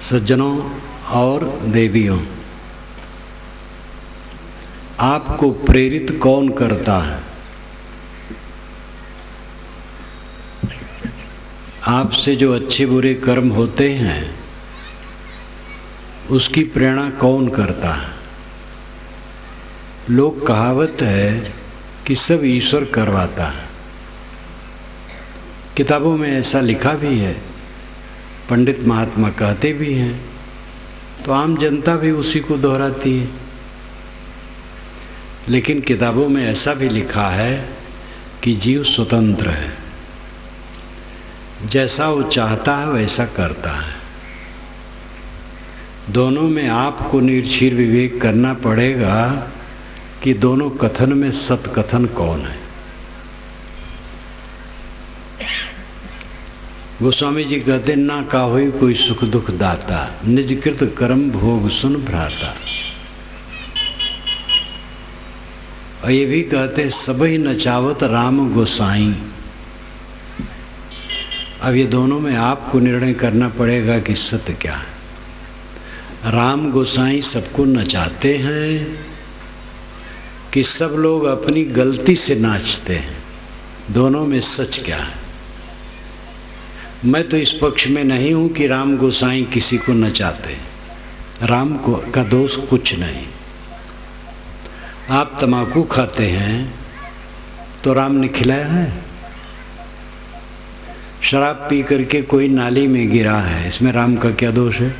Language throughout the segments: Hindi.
सज्जनों और देवियों, आपको प्रेरित कौन करता है? आपसे जो अच्छे बुरे कर्म होते हैं उसकी प्रेरणा कौन करता है? लोक कहावत है कि सब ईश्वर करवाता है। किताबों में ऐसा लिखा भी है, पंडित महात्मा कहते भी हैं, तो आम जनता भी उसी को दोहराती है। लेकिन किताबों में ऐसा भी लिखा है कि जीव स्वतंत्र है, जैसा वो चाहता है वैसा करता है। दोनों में आपको निर्क्षीर विवेक करना पड़ेगा कि दोनों कथन में सत कथन कौन है। गोस्वामी जी कहते ना काहोई कोई सुख दुख दाता, निजकृत कर्म भोग सुन भ्राता। और ये भी कहते सबही नचावत राम गोसाई। अब ये दोनों में आपको निर्णय करना पड़ेगा कि सत्य क्या है। राम गोसाई सबको नचाते हैं कि सब लोग अपनी गलती से नाचते हैं? दोनों में सच क्या है? मैं तो इस पक्ष में नहीं हूं कि राम गोसाई किसी को नचाते। राम को का दोष कुछ नहीं। आप तम्बाकू खाते हैं तो राम ने खिलाया है? शराब पी करके कोई नाली में गिरा है, इसमें राम का क्या दोष है?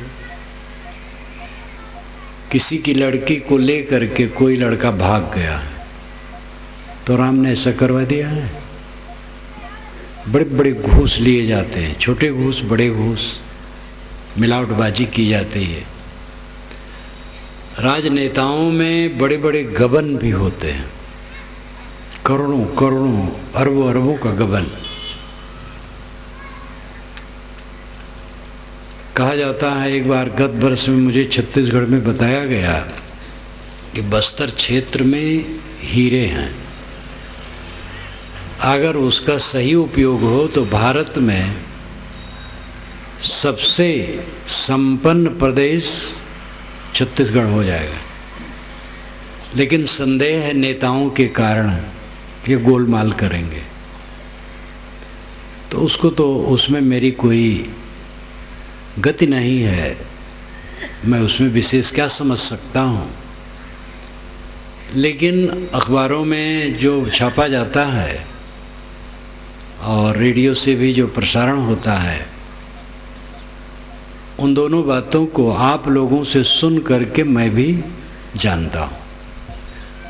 किसी की लड़की को ले करके कोई लड़का भाग गया है तो राम ने ऐसा करवा दिया है? बड़े बड़े घूस लिए जाते हैं, छोटे घूस बड़े घूस, मिलावटबाजी की जाती है। राजनेताओं में बड़े बड़े गबन भी होते हैं, करोड़ों करोड़ों अरबों अरबों का गबन। कहा जाता है, एक बार गत वर्ष में मुझे छत्तीसगढ़ में बताया गया कि बस्तर क्षेत्र में हीरे हैं। अगर उसका सही उपयोग हो तो भारत में सबसे संपन्न प्रदेश छत्तीसगढ़ हो जाएगा। लेकिन संदेह है नेताओं के कारण ये गोलमाल करेंगे, तो उसको तो उसमें मेरी कोई गति नहीं है, मैं उसमें विशेष क्या समझ सकता हूँ। लेकिन अखबारों में जो छापा जाता है और रेडियो से भी जो प्रसारण होता है, उन दोनों बातों को आप लोगों से सुन करके मैं भी जानता हूँ।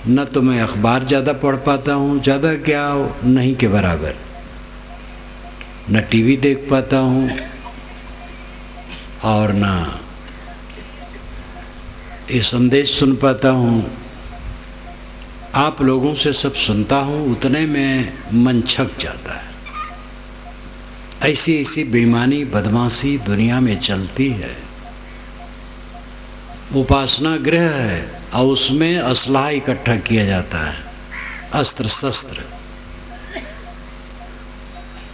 न तो मैं अखबार ज़्यादा पढ़ पाता हूँ, ज़्यादा क्या नहीं के बराबर, न टीवी देख पाता हूँ और ना ये संदेश सुन पाता हूँ। आप लोगों से सब सुनता हूँ, उतने में मन छक जाता है। ऐसी ऐसी बेईमानी बदमाशी दुनिया में चलती है। उपासना गृह है और उसमें असलाह इकट्ठा किया जाता है, अस्त्र शस्त्र।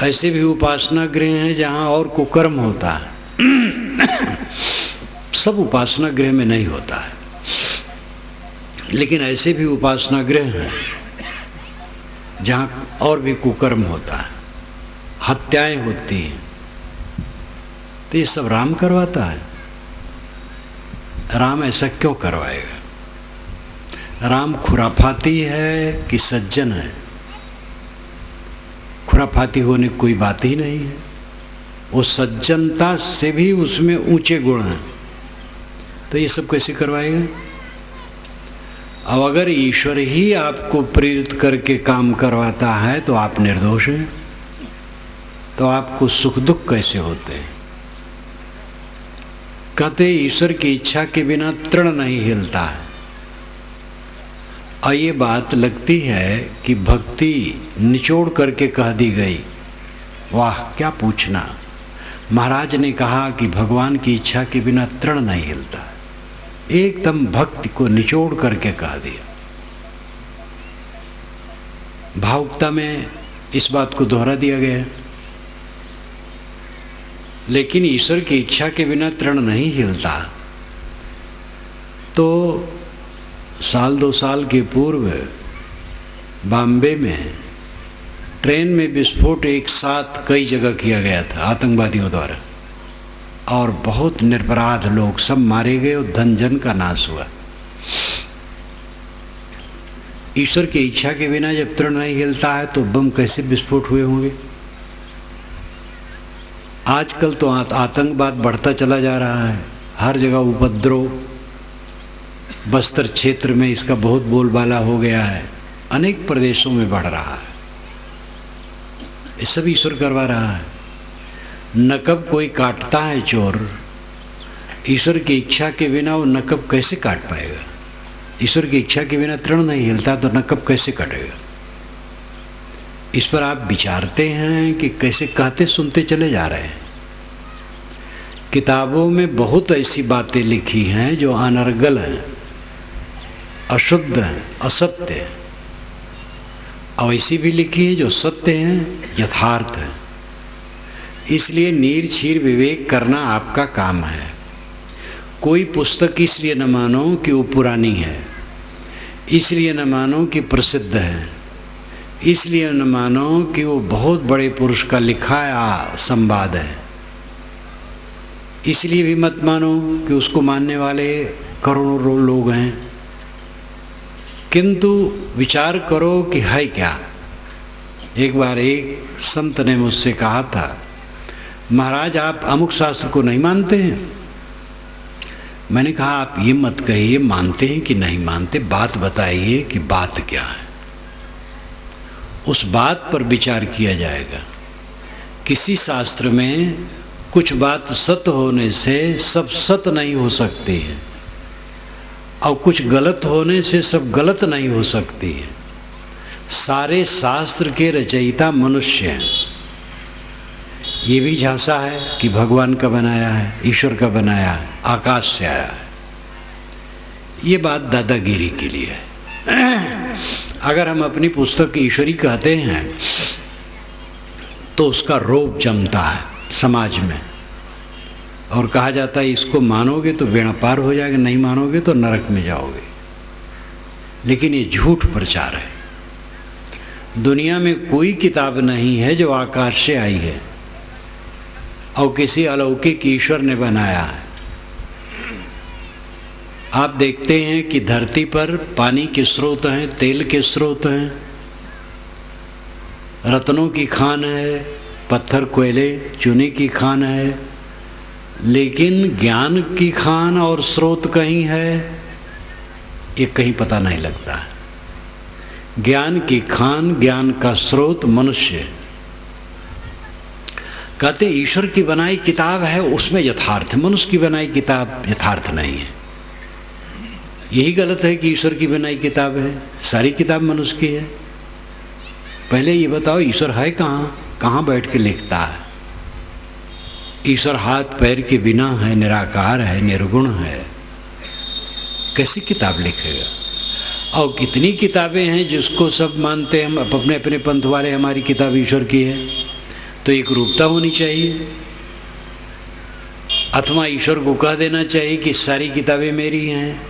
ऐसे भी उपासना गृह हैं जहाँ और कुकर्म होता है। सब उपासना गृह में नहीं होता है, लेकिन ऐसे भी उपासना गृह हैं जहाँ और भी कुकर्म होता है, हत्याएं होती हैं। तो ये सब राम करवाता है? राम ऐसा क्यों करवाएगा? राम खुराफाती है कि सज्जन है? खुराफाती होने की कोई बात ही नहीं है। वो सज्जनता से भी उसमें ऊंचे गुण हैं, तो ये सब कैसे करवाएगा? अब अगर ईश्वर ही आपको प्रेरित करके काम करवाता है तो आप निर्दोष हैं, तो आपको सुख दुख कैसे होते हैं? कहते ईश्वर की इच्छा के बिना तृण नहीं हिलता है। और ये बात लगती है कि भक्ति निचोड़ करके कह दी गई। वाह, क्या पूछना! महाराज ने कहा कि भगवान की इच्छा के बिना तृण नहीं हिलता, एकदम भक्ति को निचोड़ करके कह दिया। भावुकता में इस बात को दोहरा दिया गया। लेकिन ईश्वर की इच्छा के बिना तृण नहीं हिलता। तो साल 2 साल के पूर्व बॉम्बे में ट्रेन में विस्फोट एक साथ कई जगह किया गया था आतंकवादियों द्वारा, और बहुत निरपराध लोग सब मारे गए और धन जन का नाश हुआ। ईश्वर की इच्छा के बिना जब तृण नहीं हिलता है तो बम कैसे विस्फोट हुए होंगे। आजकल तो आतंकवाद बढ़ता चला जा रहा है, हर जगह उपद्रव, बस्तर क्षेत्र में इसका बहुत बोलबाला हो गया है, अनेक प्रदेशों में बढ़ रहा है। ये सब ईश्वर करवा रहा है। नकब कोई काटता है चोर, ईश्वर की इच्छा के बिना वो नकब कैसे काट पाएगा। ईश्वर की इच्छा के बिना तृण नहीं हिलता तो नकब कैसे कटेगा। इस पर आप विचारते हैं कि कैसे कहते सुनते चले जा रहे हैं। किताबों में बहुत ऐसी बातें लिखी हैं जो अनर्गल हैं, अशुद्ध हैं, असत्य हैं, और ऐसी भी लिखी है जो सत्य हैं, यथार्थ है। इसलिए नीर छीर विवेक करना आपका काम है। कोई पुस्तक इसलिए न मानो कि वो पुरानी है, इसलिए न मानो कि प्रसिद्ध है, इसलिए न मानो कि वो बहुत बड़े पुरुष का लिखा संवाद है, इसलिए भी मत मानो कि उसको मानने वाले करोड़ों लोग हैं। किंतु विचार करो कि है क्या। एक बार एक संत ने मुझसे कहा था, महाराज आप अमुक शास्त्र को नहीं मानते हैं। मैंने कहा आप ये मत कहिए मानते हैं कि नहीं मानते, बात बताइए कि बात क्या है। उस बात पर विचार किया जाएगा। किसी शास्त्र में कुछ बात सत्य होने से सब सत्य नहीं हो सकती है, और कुछ गलत होने से सब गलत नहीं हो सकती है। सारे शास्त्र के रचयिता मनुष्य हैं। ये भी झांसा है कि भगवान का बनाया है, ईश्वर का बनाया है, आकाश से आया है। ये बात दादागिरी के लिए है। अगर हम अपनी पुस्तक ईश्वरी कहते हैं तो उसका रोब जमता है समाज में, और कहा जाता है इसको मानोगे तो बेड़ा पार हो जाएगा, नहीं मानोगे तो नरक में जाओगे। लेकिन ये झूठ प्रचार है। दुनिया में कोई किताब नहीं है जो आकाश से आई है और किसी अलौकिक ईश्वर ने बनाया है। आप देखते हैं कि धरती पर पानी के स्रोत हैं, तेल के स्रोत हैं, रत्नों की खान है, पत्थर कोयले चूने की खान है, लेकिन ज्ञान की खान और स्रोत कहीं है, ये कहीं पता नहीं लगता है। ज्ञान की खान, ज्ञान का स्रोत मनुष्य। कहते ईश्वर की बनाई किताब है, उसमें यथार्थ है, मनुष्य की बनाई किताब यथार्थ नहीं है। यही गलत है कि ईश्वर की बनाई किताब है, सारी किताब मनुष्य की है। पहले ये बताओ ईश्वर है कहाँ, कहाँ बैठ के लिखता है। ईश्वर हाथ पैर के बिना है, निराकार है, निर्गुण है, कैसी किताब लिखेगा। और कितनी किताबें हैं जिसको सब मानते हैं हम, अपने अपने पंथ वाले हमारी किताब ईश्वर की है। तो एक रूपता होनी चाहिए, अथवा ईश्वर को कह देना चाहिए कि सारी किताबें मेरी हैं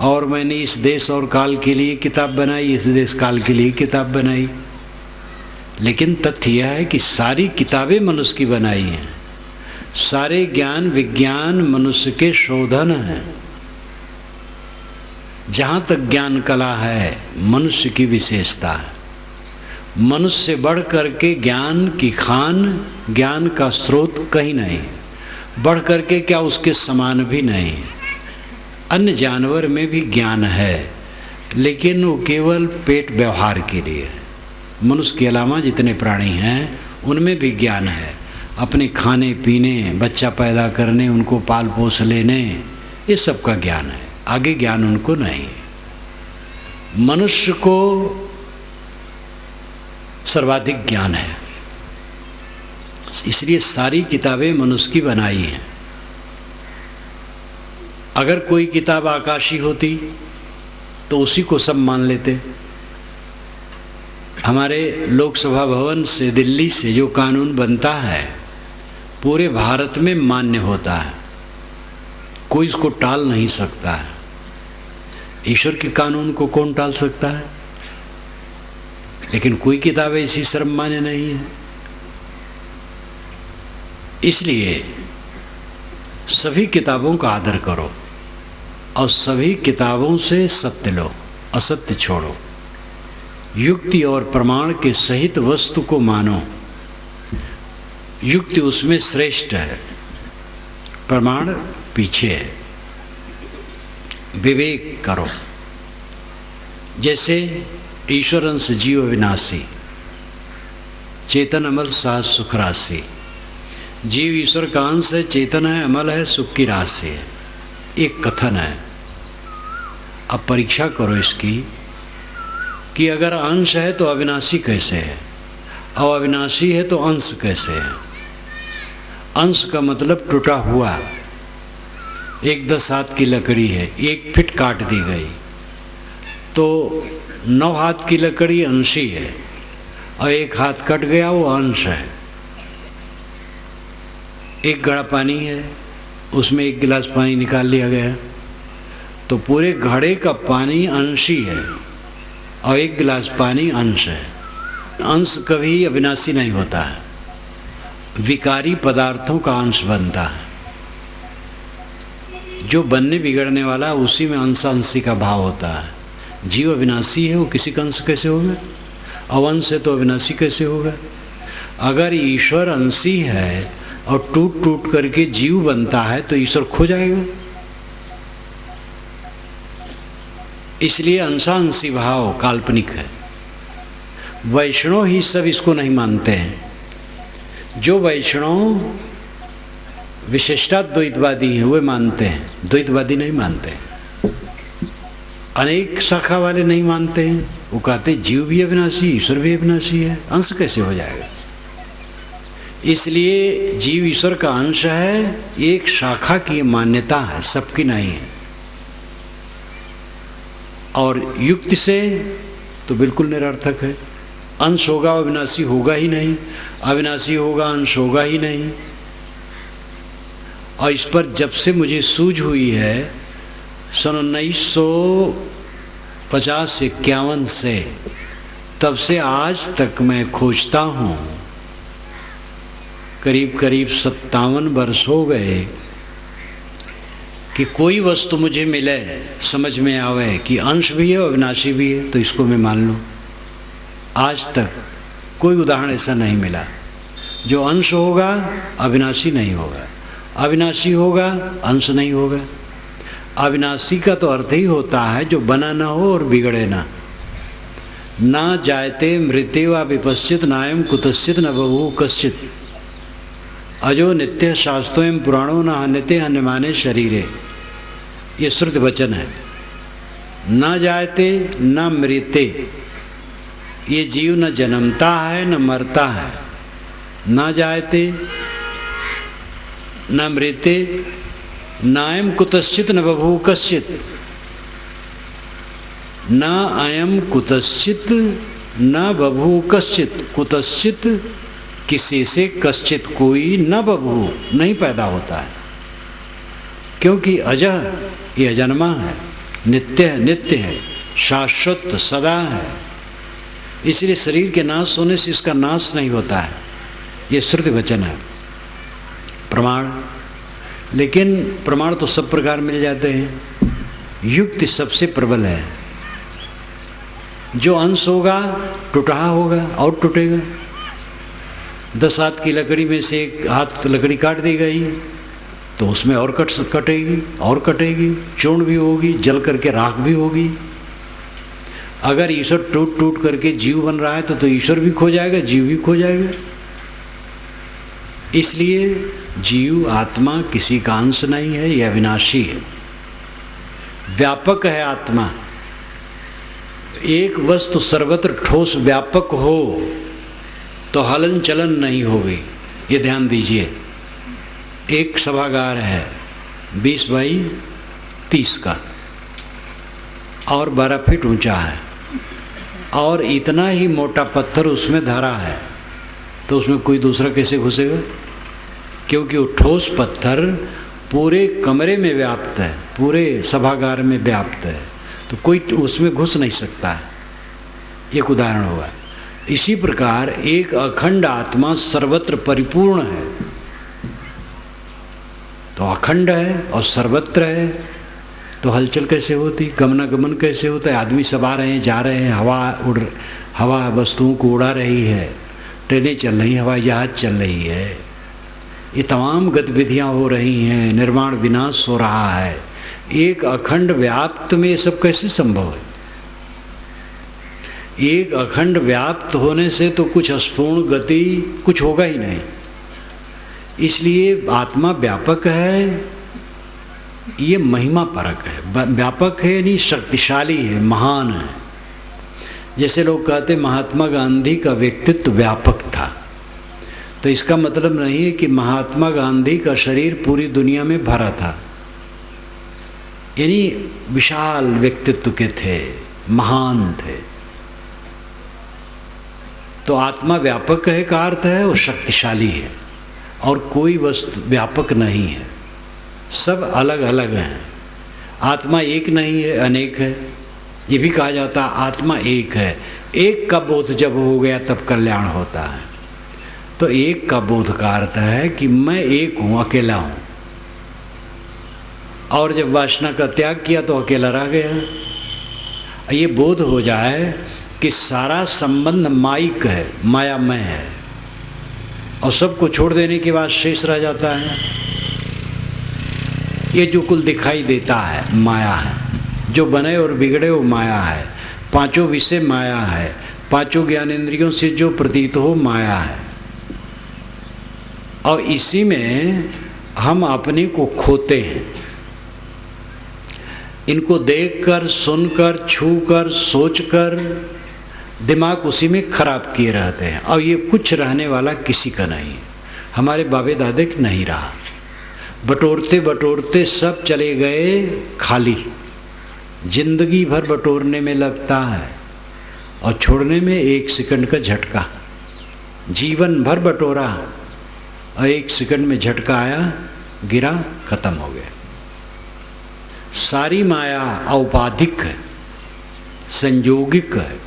और मैंने इस देश और काल के लिए किताब बनाई, इस देश काल के लिए किताब बनाई। लेकिन तथ्य यह है कि सारी किताबें मनुष्य की बनाई हैं, सारे ज्ञान विज्ञान मनुष्य के शोधन हैं। जहाँ तक ज्ञान कला है मनुष्य की विशेषता है। मनुष्य से बढ़ करके ज्ञान की खान, ज्ञान का स्रोत कहीं नहीं, बढ़ करके क्या उसके समान भी नहीं। अन्य जानवर में भी ज्ञान है, लेकिन वो केवल पेट व्यवहार के लिए। मनुष्य के अलावा जितने प्राणी हैं उनमें भी ज्ञान है, अपने खाने पीने, बच्चा पैदा करने, उनको पाल पोस लेने, ये सब का ज्ञान है। आगे ज्ञान उनको नहीं। मनुष्य को सर्वाधिक ज्ञान है, इसलिए सारी किताबें मनुष्य की बनाई हैं। अगर कोई किताब आकाशी होती तो उसी को सब मान लेते। हमारे लोकसभा भवन से, दिल्ली से जो कानून बनता है पूरे भारत में मान्य होता है, कोई इसको टाल नहीं सकता है। ईश्वर के कानून को कौन टाल सकता है? लेकिन कोई किताब ऐसी सर्वमान्य नहीं है। इसलिए सभी किताबों का आदर करो और सभी किताबों से सत्य लो, असत्य छोड़ो। युक्ति और प्रमाण के सहित वस्तु को मानो। युक्ति उसमें श्रेष्ठ है, प्रमाण पीछे है। विवेक करो। जैसे ईश्वर अंश जीव अविनाशी, चेतन अमल साथ सुख राशि। जीव ईश्वर का अंश है, चेतन है, अमल है, सुख की राशि है। एक कथन है। अब परीक्षा करो इसकी कि अगर अंश है तो अविनाशी कैसे है, और अविनाशी है तो अंश कैसे है। अंश का मतलब टूटा हुआ। एक 10 हाथ की लकड़ी है, 1 फीट काट दी गई तो 9 हाथ की लकड़ी अंशी है, और 1 हाथ कट गया वो अंश है। एक घड़ा पानी है, उसमें 1 गिलास पानी निकाल लिया गया तो पूरे घड़े का पानी अंशी है और 1 गिलास पानी अंश है। अंश कभी अविनाशी नहीं होता है, विकारी पदार्थों का अंश बनता है। जो बनने बिगड़ने वाला उसी में अंशांशी का भाव होता है। जीव अविनाशी है, वो किसी का अंश कैसे होगा? अवंश है तो अविनाशी कैसे होगा? अगर ईश्वर अंशी है और टूट टूट करके जीव बनता है तो ईश्वर खो जाएगा। इसलिए अंशांशी भाव काल्पनिक है। वैष्णव ही सब इसको नहीं मानते हैं। जो वैष्णव विशिष्टाद्वैतवादी हैं वे मानते हैं, द्वैतवादी नहीं मानते। अनेक शाखा वाले नहीं मानते हैं, वो कहते जीव भी अविनाशी, ईश्वर भी अविनाशी है, अंश कैसे हो जाएगा? इसलिए जीव ईश्वर का अंश है, एक शाखा की मान्यता है, सबकी नहीं है। और युक्ति से तो बिल्कुल निरर्थक है। अंश होगा अविनाशी होगा ही नहीं, अविनाशी होगा अंश होगा ही नहीं। और इस पर जब से मुझे सूझ हुई है सन 1950-51 से, तब से आज तक मैं खोजता हूँ। करीब करीब 57 वर्ष हो गए कि कोई वस्तु मुझे मिले, समझ में आवे कि अंश भी है और अविनाशी भी है तो इसको मैं मान लूँ। आज तक कोई उदाहरण ऐसा नहीं मिला। जो अंश होगा अविनाशी नहीं होगा, अविनाशी होगा अंश नहीं होगा। अविनाशी का तो अर्थ ही होता है जो बना ना हो और बिगड़े ना। ना जायते मृत्य व विपश्चित नायम कुतश्चित न बभू कश्चित अजो नित्य शास्त्रों पुराणों न हन्यते हन्यमाने शरीरे। ये श्रुत वचन है। न जायते न मृत्य, ये जीव न जन्मता है न मरता है। न जायते न मृत्य नायम कुतश्चित न बभू कश्चित। न अयम कुतश्चित न बभू कश्चित। कुतश्चित किसी से, कश्चित कोई, न बभू नहीं पैदा होता है, क्योंकि अजह ये अजन्मा है, नित्य है, नित्य है, शाश्वत सदा है। इसलिए शरीर के नाश होने से इसका नाश नहीं होता है। ये श्रुति वचन है, प्रमाण। लेकिन प्रमाण तो सब प्रकार मिल जाते हैं, युक्ति सबसे प्रबल है। जो अंश होगा टूटा होगा और टूटेगा। 10 हाथ की लकड़ी में से 1 हाथ लकड़ी काट दी गई तो उसमें और कटेगी और कटेगी, चूर्ण भी होगी, जल करके राख भी होगी। अगर ईश्वर टूट टूट करके जीव बन रहा है तो ईश्वर भी खो जाएगा, जीव भी खो जाएगा। इसलिए जीव आत्मा किसी का अंश नहीं है, यह अविनाशी है, व्यापक है आत्मा। एक वस्तु सर्वत्र ठोस व्यापक हो तो हलन चलन नहीं होगी। ये ध्यान दीजिए। एक सभागार है 20 बाई 30 का और 12 फीट ऊंचा है, और इतना ही मोटा पत्थर उसमें धरा है, तो उसमें कोई दूसरा कैसे घुसेगा? क्योंकि वो ठोस पत्थर पूरे कमरे में व्याप्त है, पूरे सभागार में व्याप्त है, तो कोई उसमें घुस नहीं सकता है। एक उदाहरण हुआ। इसी प्रकार एक अखंड आत्मा सर्वत्र परिपूर्ण है, तो अखंड है और सर्वत्र है, तो हलचल कैसे होती, गमनागमन कैसे होता है? आदमी सब आ रहे हैं, जा रहे हैं, हवा वस्तुओं को उड़ा रही है, ट्रेनें चल रही हैं, हवाई जहाज चल रही है, ये तमाम गतिविधियां हो रही हैं, निर्माण विनाश हो रहा है। एक अखंड व्याप्त में ये सब कैसे संभव है? एक अखंड व्याप्त होने से तो कुछ अस्फूर्ण गति कुछ होगा ही नहीं। इसलिए आत्मा व्यापक है, ये महिमा परक है। व्यापक है यानी शक्तिशाली है, महान है। जैसे लोग कहते महात्मा गांधी का व्यक्तित्व व्यापक था, तो इसका मतलब नहीं है कि महात्मा गांधी का शरीर पूरी दुनिया में भरा था, यानी विशाल व्यक्तित्व के थे, महान थे। तो आत्मा व्यापक है का अर्थ है वो शक्तिशाली है, और कोई वस्तु व्यापक नहीं है, सब अलग अलग हैं। आत्मा एक नहीं है, अनेक है। ये भी कहा जाता है आत्मा एक है। एक का बोध जब हो गया तब कल्याण होता है। तो एक का बोध का अर्थ है कि मैं एक हूँ, अकेला हूँ, और जब वासना का त्याग किया तो अकेला रह गया। ये बोध हो जाए कि सारा संबंध माइक है, मायामय है, और सबको छोड़ देने के बाद शेष रह जाता है ये जो कुल दिखाई देता है माया है, जो बने और बिगड़े वो माया है, पांचों विषय माया है, पांचों ज्ञानेंद्रियों से जो प्रतीत हो माया है। और इसी में हम अपने को खोते हैं। इनको देखकर, सुनकर, छूकर, सोचकर दिमाग उसी में खराब किए रहते हैं, और ये कुछ रहने वाला किसी का नहीं। हमारे बाबे दादे का नहीं रहा, बटोरते बटोरते सब चले गए खाली। जिंदगी भर बटोरने में लगता है और छोड़ने में 1 सेकंड का झटका। जीवन भर बटोरा और 1 सेकंड में झटका आया, गिरा, खत्म हो गया। सारी माया औपाधिक है, संयोगिक है,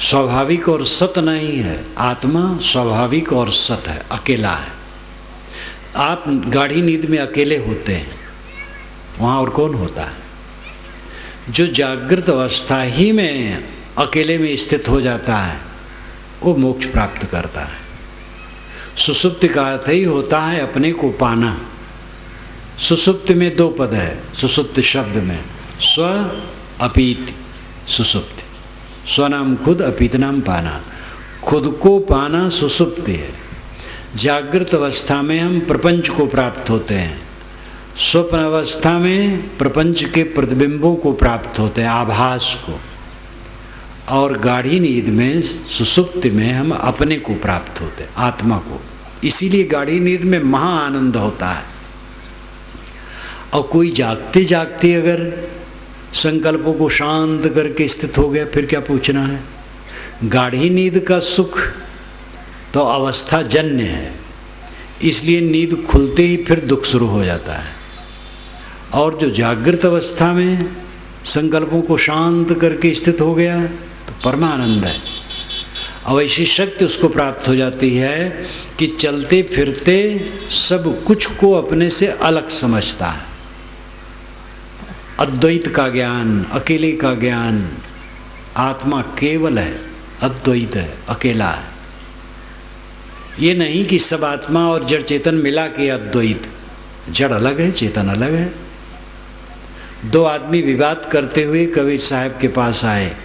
स्वाभाविक और सत नहीं है। आत्मा स्वाभाविक और सत है, अकेला है। आप गाढ़ी नींद में अकेले होते हैं, वहाँ और कौन होता है? जो जागृत अवस्था ही में अकेले में स्थित हो जाता है वो मोक्ष प्राप्त करता है। सुसुप्ति का अर्थ ही होता है अपने को पाना। सुसुप्ति में 2 पद है, सुसुप्ति शब्द में, स्व अपीति। सुसुप्ति स्वनाम खुद, अपीत नाम पाना। खुद को पाना सुसुप्ति है। जागृत अवस्था में हम प्रपंच को प्राप्त होते हैं, स्वप्न अवस्था में प्रपंच के प्रतिबिंबों को प्राप्त होते हैं, आभास को, और गाढ़ी नींद में, सुसुप्ति में हम अपने को प्राप्त होते हैं, आत्मा को। इसीलिए गाढ़ी नींद में महा आनंद होता है। और कोई जागते जागते अगर संकल्पों को शांत करके स्थित हो गया, फिर क्या पूछना है? गाढ़ी नींद का सुख तो अवस्था जन्य है, इसलिए नींद खुलते ही फिर दुख शुरू हो जाता है। और जो जागृत अवस्था में संकल्पों को शांत करके स्थित हो गया तो परमानंद है। और ऐसी शक्ति उसको प्राप्त हो जाती है कि चलते फिरते सब कुछ को अपने से अलग समझता है। अद्वैत का ज्ञान, अकेले का ज्ञान। आत्मा केवल है, अद्वैत है, अकेला है। ये नहीं कि सब आत्मा और जड़ चेतन मिला के अद्वैत। जड़ अलग है, चेतन अलग है। 2 आदमी विवाद करते हुए कबीर साहब के पास आए।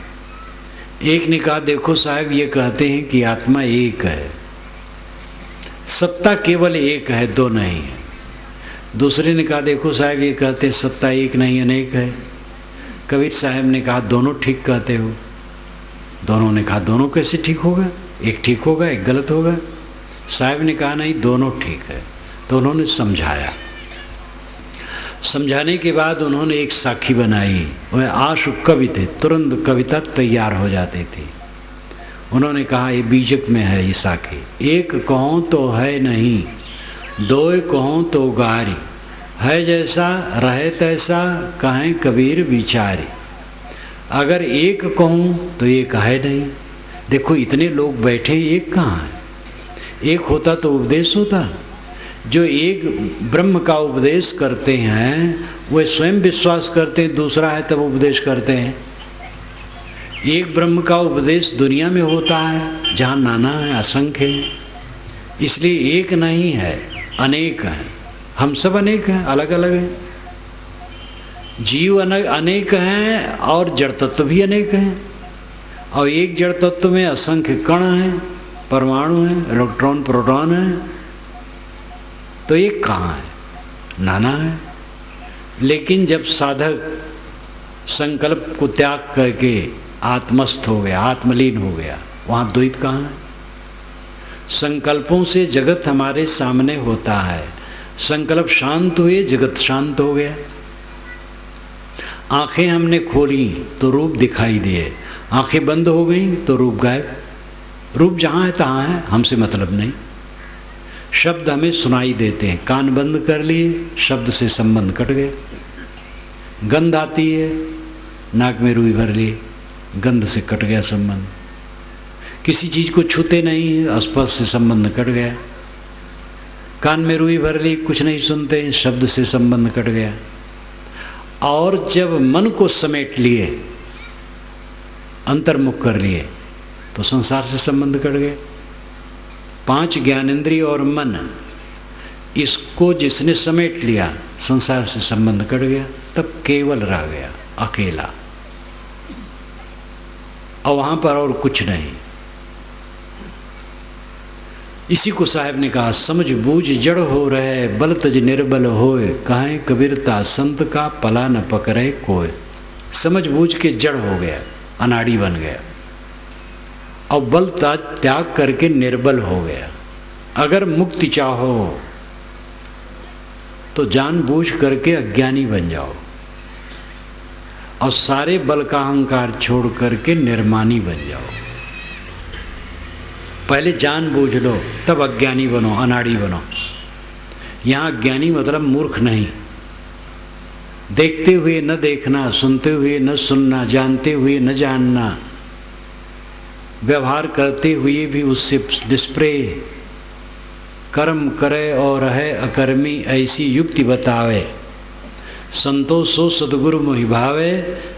एक ने कहा, देखो साहब, ये कहते हैं कि आत्मा एक है, सत्ता केवल एक है, 2 नहीं है। दूसरे ने कहा, देखो साहब, ये कहते हैं सत्ता एक नहीं अनेक है। कबीर साहब ने कहा, दोनों ठीक कहते हो। दोनों ने कहा, दोनों कैसे ठीक होगा? एक ठीक होगा, एक गलत होगा। साहब ने कहा, नहीं, दोनों ठीक है। तो उन्होंने समझाया। समझाने के बाद उन्होंने एक साखी बनाई। वह आशु कवि थे, तुरंत कविता तैयार हो जाती थी। उन्होंने कहा, ये बीजक में है ये साखी। एक कहो तो है नहीं, दोय कहों तो गारी, है जैसा रहे तैसा, कहें कबीर विचारी। अगर एक कहूँ तो एक है नहीं। देखो इतने लोग बैठे, एक कहाँ है? एक होता तो उपदेश होता। जो एक ब्रह्म का उपदेश करते हैं वे स्वयं विश्वास करते हैं दूसरा है तब उपदेश करते हैं। एक ब्रह्म का उपदेश दुनिया में होता है जहाँ नाना है, असंख्य है। इसलिए एक नहीं है, अनेक हैं। हम सब अनेक हैं, अलग अलग हैं। जीव अनेक हैं और जड़ तत्व भी अनेक हैं। और एक जड़ तत्व में असंख्य कण हैं, परमाणु हैं, इलेक्ट्रॉन प्रोटॉन हैं। तो एक कहाँ है? नाना है। लेकिन जब साधक संकल्प को त्याग करके आत्मस्थ हो गया, आत्मलीन हो गया, वहाँ द्वैत कहाँ है? संकल्पों से जगत हमारे सामने होता है। संकल्प शांत हुए, जगत शांत हो गया। आंखें हमने खोली तो रूप दिखाई दिए, आंखें बंद हो गई तो रूप गायब। रूप जहाँ है तहाँ है, हमसे मतलब नहीं। शब्द हमें सुनाई देते हैं, कान बंद कर लिए, शब्द से संबंध कट गए। गंध आती है, नाक में रुई भर लिए, गंध से कट गया संबंध। किसी चीज़ को छूते नहीं, स्पर्श से संबंध कट गया। कान में रुई भर ली, कुछ नहीं सुनते, शब्द से संबंध कट गया। और जब मन को समेट लिए, अंतर्मुख कर लिए, तो संसार से संबंध कट गए। 5 ज्ञानेंद्रिय और मन, इसको जिसने समेट लिया, संसार से संबंध कट गया। तब केवल रह गया, अकेला। और वहां पर और कुछ नहीं। इसी को साहब ने कहा, समझ बूझ जड़ हो रहे, बल तज निर्बल होए, कहें कबीरता संत का पला न पकड़े कोय। समझ बूझ के जड़ हो गया, अनाड़ी बन गया, और बल त्याग करके निर्बल हो गया। अगर मुक्ति चाहो तो जानबूझ करके अज्ञानी बन जाओ, और सारे बल का अहंकार छोड़ करके निर्मानी बन जाओ। पहले जानबूझ लो, तब अज्ञानी बनो, अनाड़ी बनो। यहाँ अज्ञानी मतलब मूर्ख नहीं। देखते हुए न देखना, सुनते हुए न सुनना, जानते हुए न जानना, व्यवहार करते हुए भी उससे निष्प्रेय। कर्म करे और है अकर्मी, ऐसी युक्ति बतावे। संतोषो सदगुरु मोहि भावे,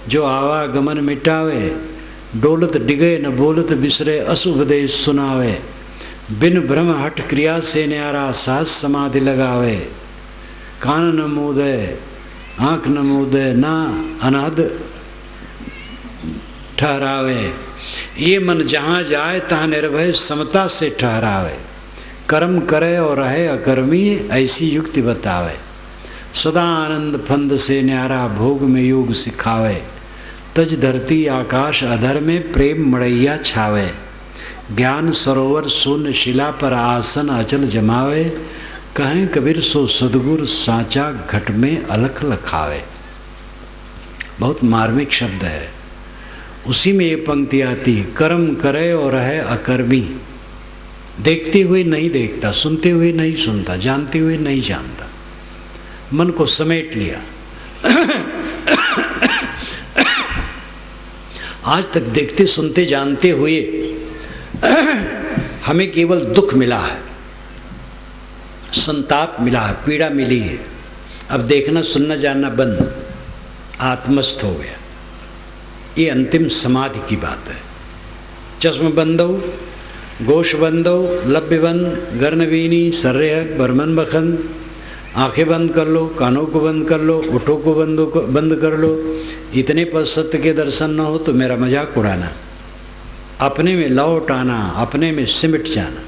जो आवागमन मिटावे। डोलत डिगे न बोलत बिसरे, अस उपदेश सुनावे। बिन भ्रम हठ क्रिया से न्यारा, सास समाधि लगावे। कान न मूदे, आँख न मूदे, ना अनहद ठहरावे। ये मन जहाँ जाए तहाँ निर्भय समता से ठहरावे। कर्म करे और रहे अकर्मी, ऐसी युक्ति बतावे। सदा आनंद फंद से न्यारा, भोग में योग सिखावे। तज धरती आकाश अधर में, प्रेम मड़ैया छावे। ज्ञान सरोवर शून्य शिला पर, आसन अचल जमावे। कहें कबीर सो सदगुरु साचा, घट में अलख लखावे। बहुत मार्मिक शब्द है। उसी में ये पंक्ति आती है, कर्म करे और है अकर्मी। देखते हुए नहीं देखता, सुनते हुए नहीं सुनता, जानते हुए नहीं जानता, मन को समेट लिया। आज तक देखते सुनते जानते हुए हमें केवल दुख मिला है, संताप मिला है, पीड़ा मिली है। अब देखना सुनना जानना बंद, आत्मस्थ हो गया। ये अंतिम समाधि की बात है। चश्म बंदो, गोश बंदो, लभ्य बंद, गर्नवीनी, सर्रेहक, बर्मन बखंद। आंखें बंद कर लो, कानों को बंद कर लो, ओठों को बंद कर लो। इतने पर सत्य के दर्शन न हो तो मेरा मजाक उड़ाना, अपने में लौट आना, अपने में सिमट जाना।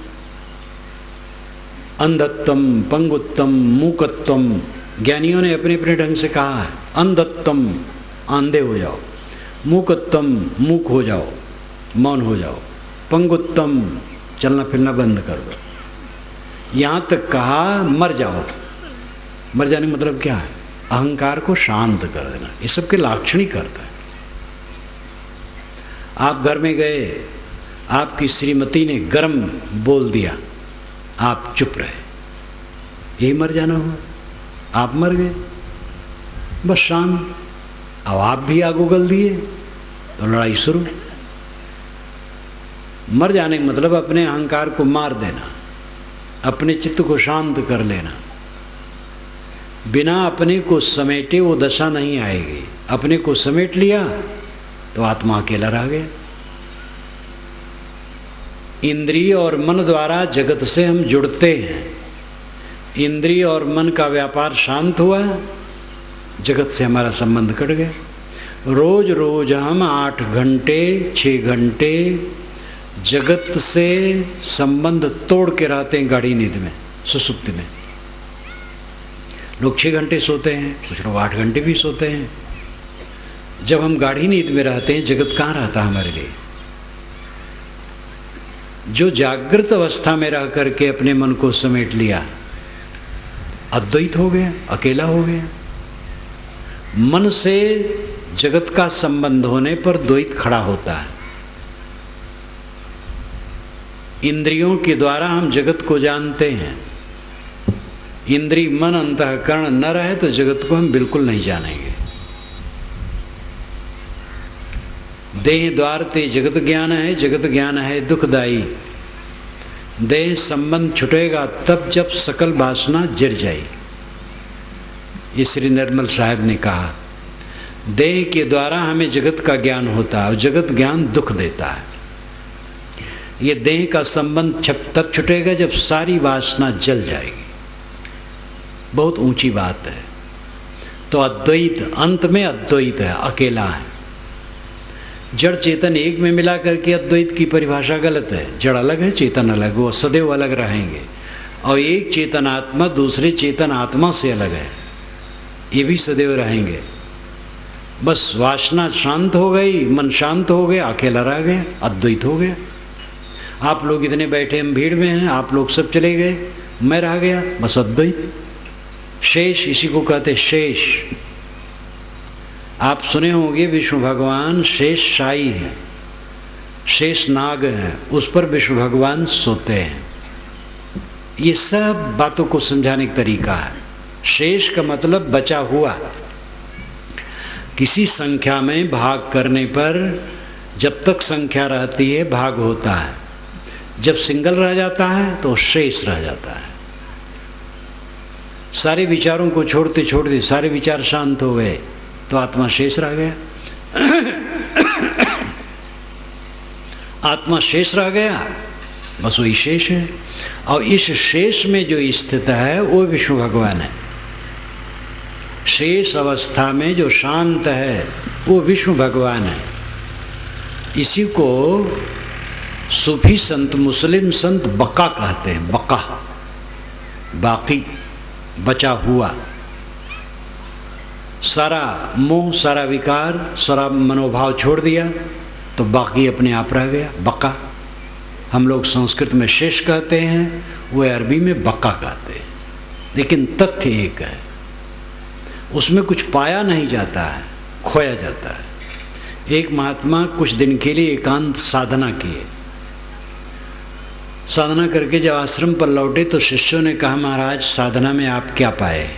अंधत्वम, पंगुत्तम, मूकत्वम, ज्ञानियों ने अपने अपने ढंग से कहा है। अंधत्वम, आंधे हो जाओ। मूकत्वम, मूक हो जाओ, मौन हो जाओ। पंगुत्तम, चलना फिरना बंद कर दो। यहाँ तक कहा मर जाओ। मर जाने का मतलब क्या है? अहंकार को शांत कर देना। ये सबके लाक्षणिक करता है। आप घर में गए, आपकी श्रीमती ने गर्म बोल दिया, आप चुप रहे, यही मर जाना हुआ। आप मर गए, बस शांत। अब आप भी आग उगल दिए तो लड़ाई शुरू। मर जाने का मतलब अपने अहंकार को मार देना, अपने चित्त को शांत कर लेना। बिना अपने को समेटे वो दशा नहीं आएगी। अपने को समेट लिया तो आत्मा अकेला रह गया। इंद्रिय और मन द्वारा जगत से हम जुड़ते हैं। इंद्रिय और मन का व्यापार शांत हुआ, जगत से हमारा संबंध कट गया। रोज रोज हम 8 घंटे 6 घंटे जगत से संबंध तोड़ के रहते हैं गाढ़ी नींद में, सुसुप्ति में। लोग 6 घंटे सोते हैं, कुछ लोग 8 घंटे भी सोते हैं। जब हम गाढ़ी नींद में रहते हैं, जगत कहाँ रहता हमारे लिए? जो जागृत अवस्था में रह करके अपने मन को समेट लिया, अद्वैत हो गया, अकेला हो गया। मन से जगत का संबंध होने पर द्वैत खड़ा होता है। इंद्रियों के द्वारा हम जगत को जानते हैं। इंद्रिय मन अंतःकरण न रहे तो जगत को हम बिल्कुल नहीं जानेंगे। देह द्वार ते जगत ज्ञान है, जगत ज्ञान है दुखदाई। देह संबंध छुटेगा तब जब सकल वासना जर जाए। ये श्री निर्मल साहब ने कहा, देह के द्वारा हमें जगत का ज्ञान होता है और जगत ज्ञान दुख देता है। ये देह का संबंध तब छुटेगा जब सारी वासना जल जाएगी। बहुत ऊंची बात है। तो अद्वैत, अंत में अद्वैत है, अकेला है। जड़ चेतन एक में मिला करके अद्वैत की परिभाषा गलत है। जड़ अलग है, चेतन अलग, वो सदैव अलग रहेंगे। और एक चेतन आत्मा दूसरे चेतन आत्मा से अलग है, ये भी सदैव रहेंगे। बस वासना शांत हो गई, मन शांत हो गया, अकेला रह गया, अद्वैत हो गया। आप लोग इतने बैठे, हम भीड़ में हैं, आप लोग सब चले गए, मैं रह गया, बस अद्वैत। शेष, इसी को कहते शेष। आप सुने होंगे विष्णु भगवान शेष शाही है, शेष नाग है, उस पर विष्णु भगवान सोते हैं। ये सब बातों को समझाने का तरीका है। शेष का मतलब बचा हुआ। किसी संख्या में भाग करने पर जब तक संख्या रहती है भाग होता है, जब सिंगल रह जाता है तो शेष रह जाता है। सारे विचारों को छोड़ते छोड़ते सारे विचार शांत हो गए तो आत्मा शेष रह गया। आत्मा शेष रह गया, बस वही शेष है। और इस शेष में जो स्थित है वो विष्णु भगवान है। शेष अवस्था में जो शांत है वो विष्णु भगवान है। इसी को सूफी संत, मुस्लिम संत बका कहते हैं। बका, बाकी, बचा हुआ। सारा मोह, सारा विकार, सारा मनोभाव छोड़ दिया तो बाकी अपने आप रह गया, बका। हम लोग संस्कृत में शेष कहते हैं, वो अरबी में बका कहते हैं। लेकिन तथ्य एक है, उसमें कुछ पाया नहीं जाता है, खोया जाता है। एक महात्मा कुछ दिन के लिए एकांत साधना किए। साधना करके जब आश्रम पर लौटे तो शिष्यों ने कहा, महाराज साधना में आप क्या पाए?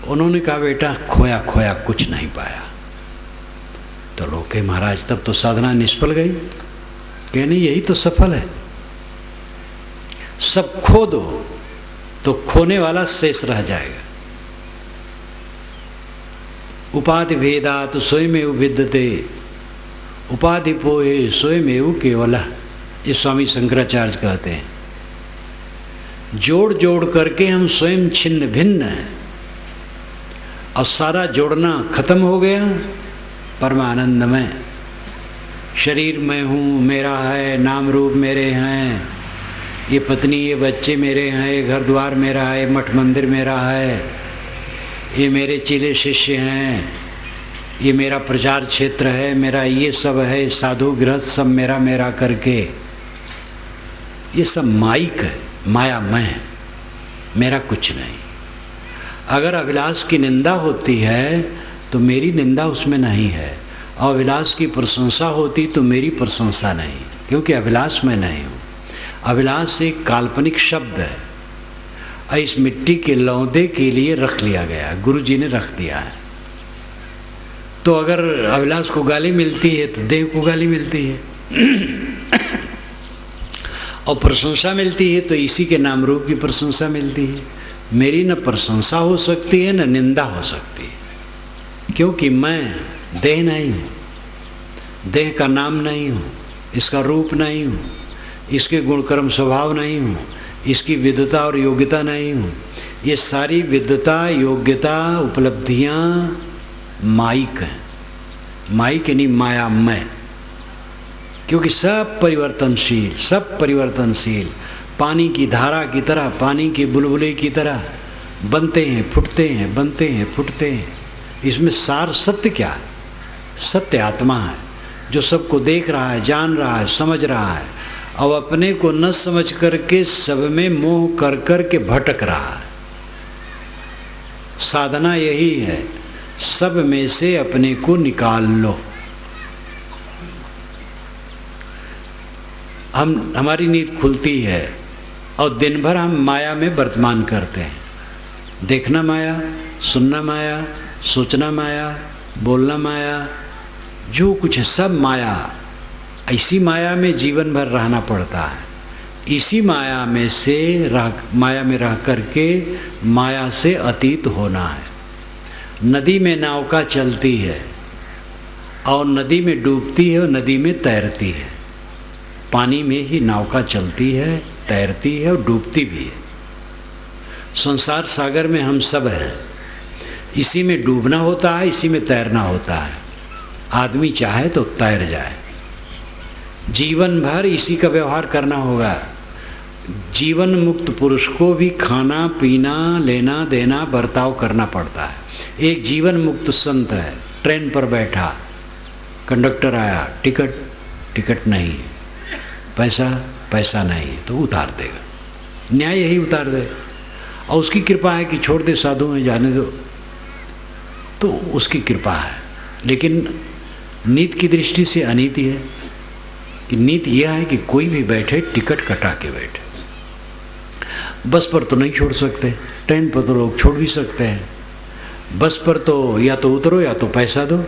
उन्होंने कहा, बेटा खोया खोया कुछ नहीं पाया। तो लोग कहे, महाराज तब तो साधना निष्फल गई। कहने यही तो सफल है। सब खो दो तो खोने वाला शेष रह जाएगा। उपाधि भेदात स्वयमेव विद्यते, उपाधि पोहे स्वयमेव केवलः। ये स्वामी शंकराचार्य कहते हैं। जोड़ जोड़ करके हम स्वयं छिन्न भिन्न हैं और सारा जोड़ना खत्म हो गया परमानंद में। शरीर मैं हूँ, मेरा है, नाम रूप मेरे हैं, ये पत्नी ये बच्चे मेरे हैं, ये घर द्वार मेरा है, मठ मंदिर मेरा है, ये मेरे चेले शिष्य हैं, ये मेरा प्रचार क्षेत्र है, मेरा ये सब है, साधु गृहस्थ सब मेरा मेरा करके ये सब माइक है, मायामय, मेरा कुछ नहीं। अगर अभिलाष की निंदा होती है तो मेरी निंदा उसमें नहीं है, और अभिलाष की प्रशंसा होती तो मेरी प्रशंसा नहीं, क्योंकि अभिलाष मैं नहीं हूँ। अभिलाष एक काल्पनिक शब्द है। इस मिट्टी के लौंदे के लिए रख लिया गया, गुरु जी ने रख दिया है। तो अगर अभिलाष को गाली मिलती है तो देव को गाली मिलती है और प्रशंसा मिलती है तो इसी के नाम रूप की प्रशंसा मिलती है। मेरी न प्रशंसा हो सकती है न निंदा हो सकती है, क्योंकि मैं देह नहीं हूँ, देह का नाम नहीं हूँ, इसका रूप नहीं हूँ, इसके गुणकर्म स्वभाव नहीं हूँ, इसकी विद्वता और योग्यता नहीं हूँ। ये सारी विद्वता योग्यता उपलब्धियाँ माइक हैं, माइक यानी माया मैं, क्योंकि सब परिवर्तनशील, सब परिवर्तनशील, पानी की धारा की तरह, पानी के बुलबुले की तरह बनते हैं फुटते हैं, बनते हैं फुटते हैं। इसमें सार सत्य क्या है? सत्य आत्मा है जो सबको देख रहा है, जान रहा है, समझ रहा है, और अपने को न समझ करके सब में मोह कर कर के भटक रहा है। साधना यही है, सब में से अपने को निकाल लो। हमारी नींद खुलती है और दिन भर हम माया में वर्तमान करते हैं। देखना माया, सुनना माया, सोचना माया, बोलना माया, जो कुछ है सब माया। इसी माया में जीवन भर रहना पड़ता है। इसी माया में से माया में रह करके माया से अतीत होना है। नदी में नौका चलती है और नदी में डूबती है और नदी में तैरती है। पानी में ही नौका चलती है, तैरती है और डूबती भी है। संसार सागर में हम सब हैं, इसी में डूबना होता है, इसी में तैरना होता है। आदमी चाहे तो तैर जाए, जीवन भर इसी का व्यवहार करना होगा। जीवन मुक्त पुरुष को भी खाना पीना लेना देना बर्ताव करना पड़ता है। एक जीवन मुक्त संत है, ट्रेन पर बैठा, कंडक्टर आया, टिकट नहीं, पैसा नहीं, तो उतार देगा, न्याय यही उतार दे। और उसकी कृपा है कि छोड़ दे, साधु में जाने दो, तो उसकी कृपा है। लेकिन नीति की दृष्टि से अनीति है कि नीति यह है कि कोई भी बैठे टिकट कटा के बैठे। बस पर तो नहीं छोड़ सकते, ट्रेन पर तो लोग छोड़ भी सकते हैं, बस पर तो या तो उतरो या तो पैसा दो।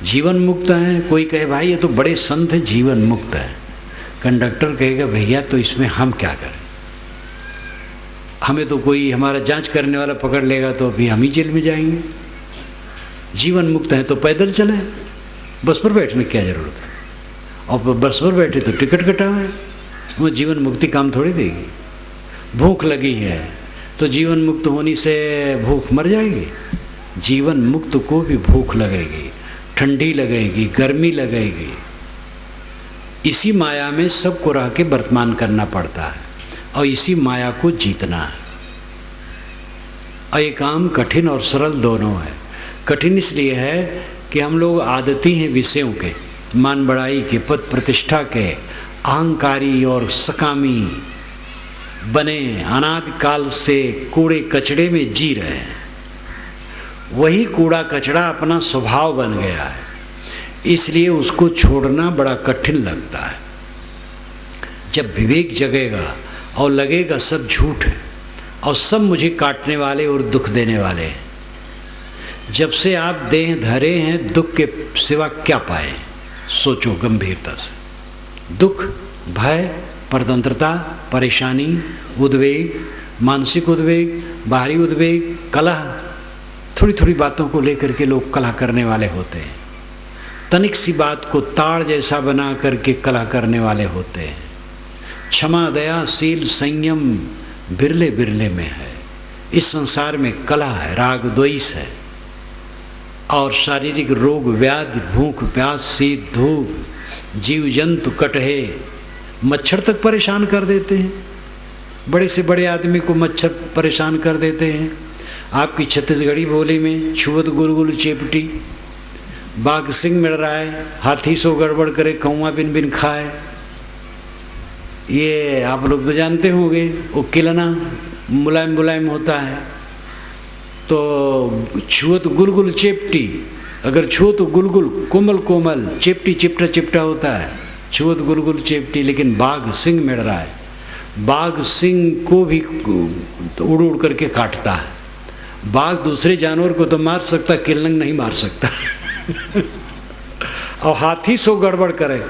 जीवन मुक्त है, कोई कहे भाई ये तो बड़े संत है, जीवन मुक्त है। कंडक्टर कहेगा भैया तो इसमें हम क्या करें, हमें तो कोई हमारा जांच करने वाला पकड़ लेगा तो अभी हम ही जेल में जाएंगे। जीवन मुक्त है तो पैदल चले, बस पर बैठने की क्या जरूरत है। और बस पर बैठे तो टिकट कटावे, वो जीवन मुक्ति काम थोड़ी देगी। भूख लगी है तो जीवन मुक्त होने से भूख मर जाएगी। जीवन मुक्त को भी भूख लगेगी, ठंडी लगेगी, गर्मी लगेगी। इसी माया में सबको रह के वर्तमान करना पड़ता है और इसी माया को जीतना है। और ये काम कठिन और सरल दोनों है। कठिन इसलिए है कि हम लोग आदती हैं विषयों के, मान बढ़ाई के, पद प्रतिष्ठा के, अहंकारी और सकामी बने अनादि काल से कूड़े कचड़े में जी रहे हैं। वही कूड़ा कचड़ा अपना स्वभाव बन गया है, इसलिए उसको छोड़ना बड़ा कठिन लगता है। जब विवेक जगेगा और लगेगा सब झूठ है और सब मुझे काटने वाले और दुख देने वाले हैं, जब से आप देह धरे हैं दुख के सिवा क्या पाए, सोचो गंभीरता से। दुख, भय, परतंत्रता, परेशानी, उद्वेग, मानसिक उद्वेग, बाहरी उद्वेग, कलह, थोड़ी थोड़ी बातों को लेकर के लोग कलह करने वाले होते हैं। तनिक सी बात को ताड़ जैसा बना करके कलह करने वाले होते हैं। क्षमा, दया, शील, संयम बिरले बिरले में है। इस संसार में कलह है, राग द्वेष है और शारीरिक रोग व्याधि, भूख प्यास, शीत धूप, जीव जंतु कटहे, मच्छर तक परेशान कर देते हैं। बड़े से बड़े आदमी को मच्छर परेशान कर देते हैं। आपकी छत्तीसगढ़ी बोली में छुअत गुलगुल चेपटी, बाघ सिंह मिल रहा है, हाथी सो गड़बड़ करे, कौआ बिन बिन खाए। ये आप लोग तो जानते होंगे। वो किलना मुलायम मुलायम होता है, तो छुअत गुलगुल चेपटी, अगर छुओ तो गुलगुल कोमल कोमल, चेपटी चिपटा चिपटा होता है, छुअत गुलगुल चेपटी। लेकिन बाघ सिंह मिल रहा है, बाघ सिंह को भी उड़ उड़ करके काटता है। बाघ दूसरे जानवर को तो मार सकता, किलंग नहीं मार सकता। और हाथी सो गड़बड़ करे,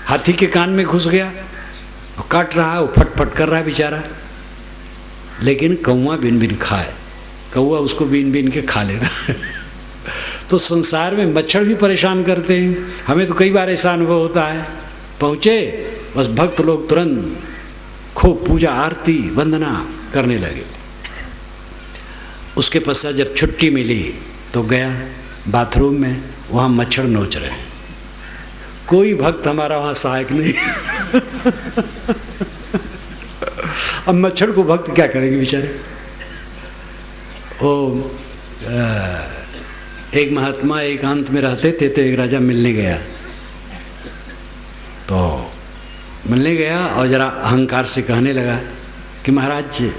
हाथी के कान में घुस गया और काट रहा है, वो फटफट कर रहा है बेचारा। लेकिन कौवा बिन बिन खाए, कौवा उसको बीन बीन के खा लेता है। तो संसार में मच्छर भी परेशान करते हैं। हमें तो कई बार ऐसा अनुभव होता है, पहुँचे बस भक्त लोग तुरंत खूब पूजा आरती वंदना करने लगे। उसके पश्चात जब छुट्टी मिली तो गया बाथरूम में, वहाँ मच्छर नोच रहे। कोई भक्त हमारा वहाँ सहायक नहीं। अब मच्छर को भक्त क्या करेंगे बेचारे। ओ एक महात्मा एकांत में रहते थे, तो एक राजा मिलने गया। तो मिलने गया और जरा अहंकार से कहने लगा कि महाराज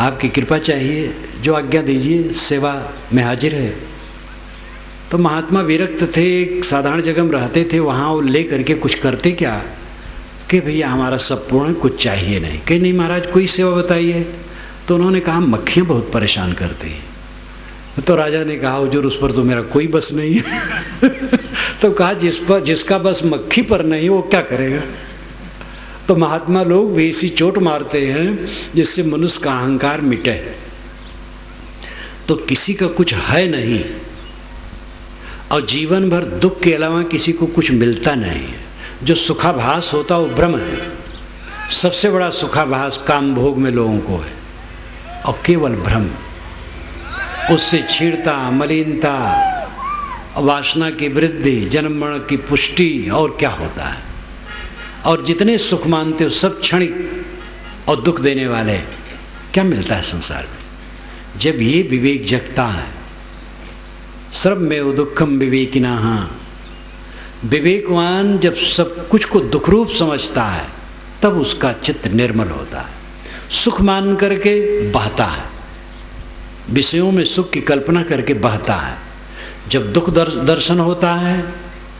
आपकी कृपा चाहिए, जो आज्ञा दीजिए, सेवा में हाजिर है। तो महात्मा विरक्त थे, एक साधारण जगह में रहते थे, वहाँ वो ले करके कुछ करते क्या कि भैया हमारा सब पूर्ण, कुछ चाहिए नहीं। कहीं नहीं महाराज कोई सेवा बताइए। तो उन्होंने कहा मक्खियाँ बहुत परेशान करती हैं। तो राजा ने कहा हुजूर उस पर तो मेरा कोई बस नहीं है। तो कहा जिसका बस मक्खी पर नहीं वो क्या करेगा। तो महात्मा लोग भी ऐसी चोट मारते हैं जिससे मनुष्य का अहंकार मिटे। तो किसी का कुछ है नहीं और जीवन भर दुख के अलावा किसी को कुछ मिलता नहीं है। जो सुखाभास होता वो भ्रम है। सबसे बड़ा सुखाभास काम भोग में लोगों को है और केवल भ्रम। उससे छीड़ता, मलिनता, वासना की वृद्धि, जन्म मरण की पुष्टि और क्या होता है। और जितने सुख मानते हो सब क्षणिक और दुख देने वाले। क्या मिलता है संसार में जब ये विवेक जगता है। सर्वमेव दुखम विवेकिनाः। विवेकवान जब सब कुछ को दुख रूप समझता है तब उसका चित्त निर्मल होता है। सुख मान करके बहता है, विषयों में सुख की कल्पना करके बहता है। जब दुख दर्शन होता है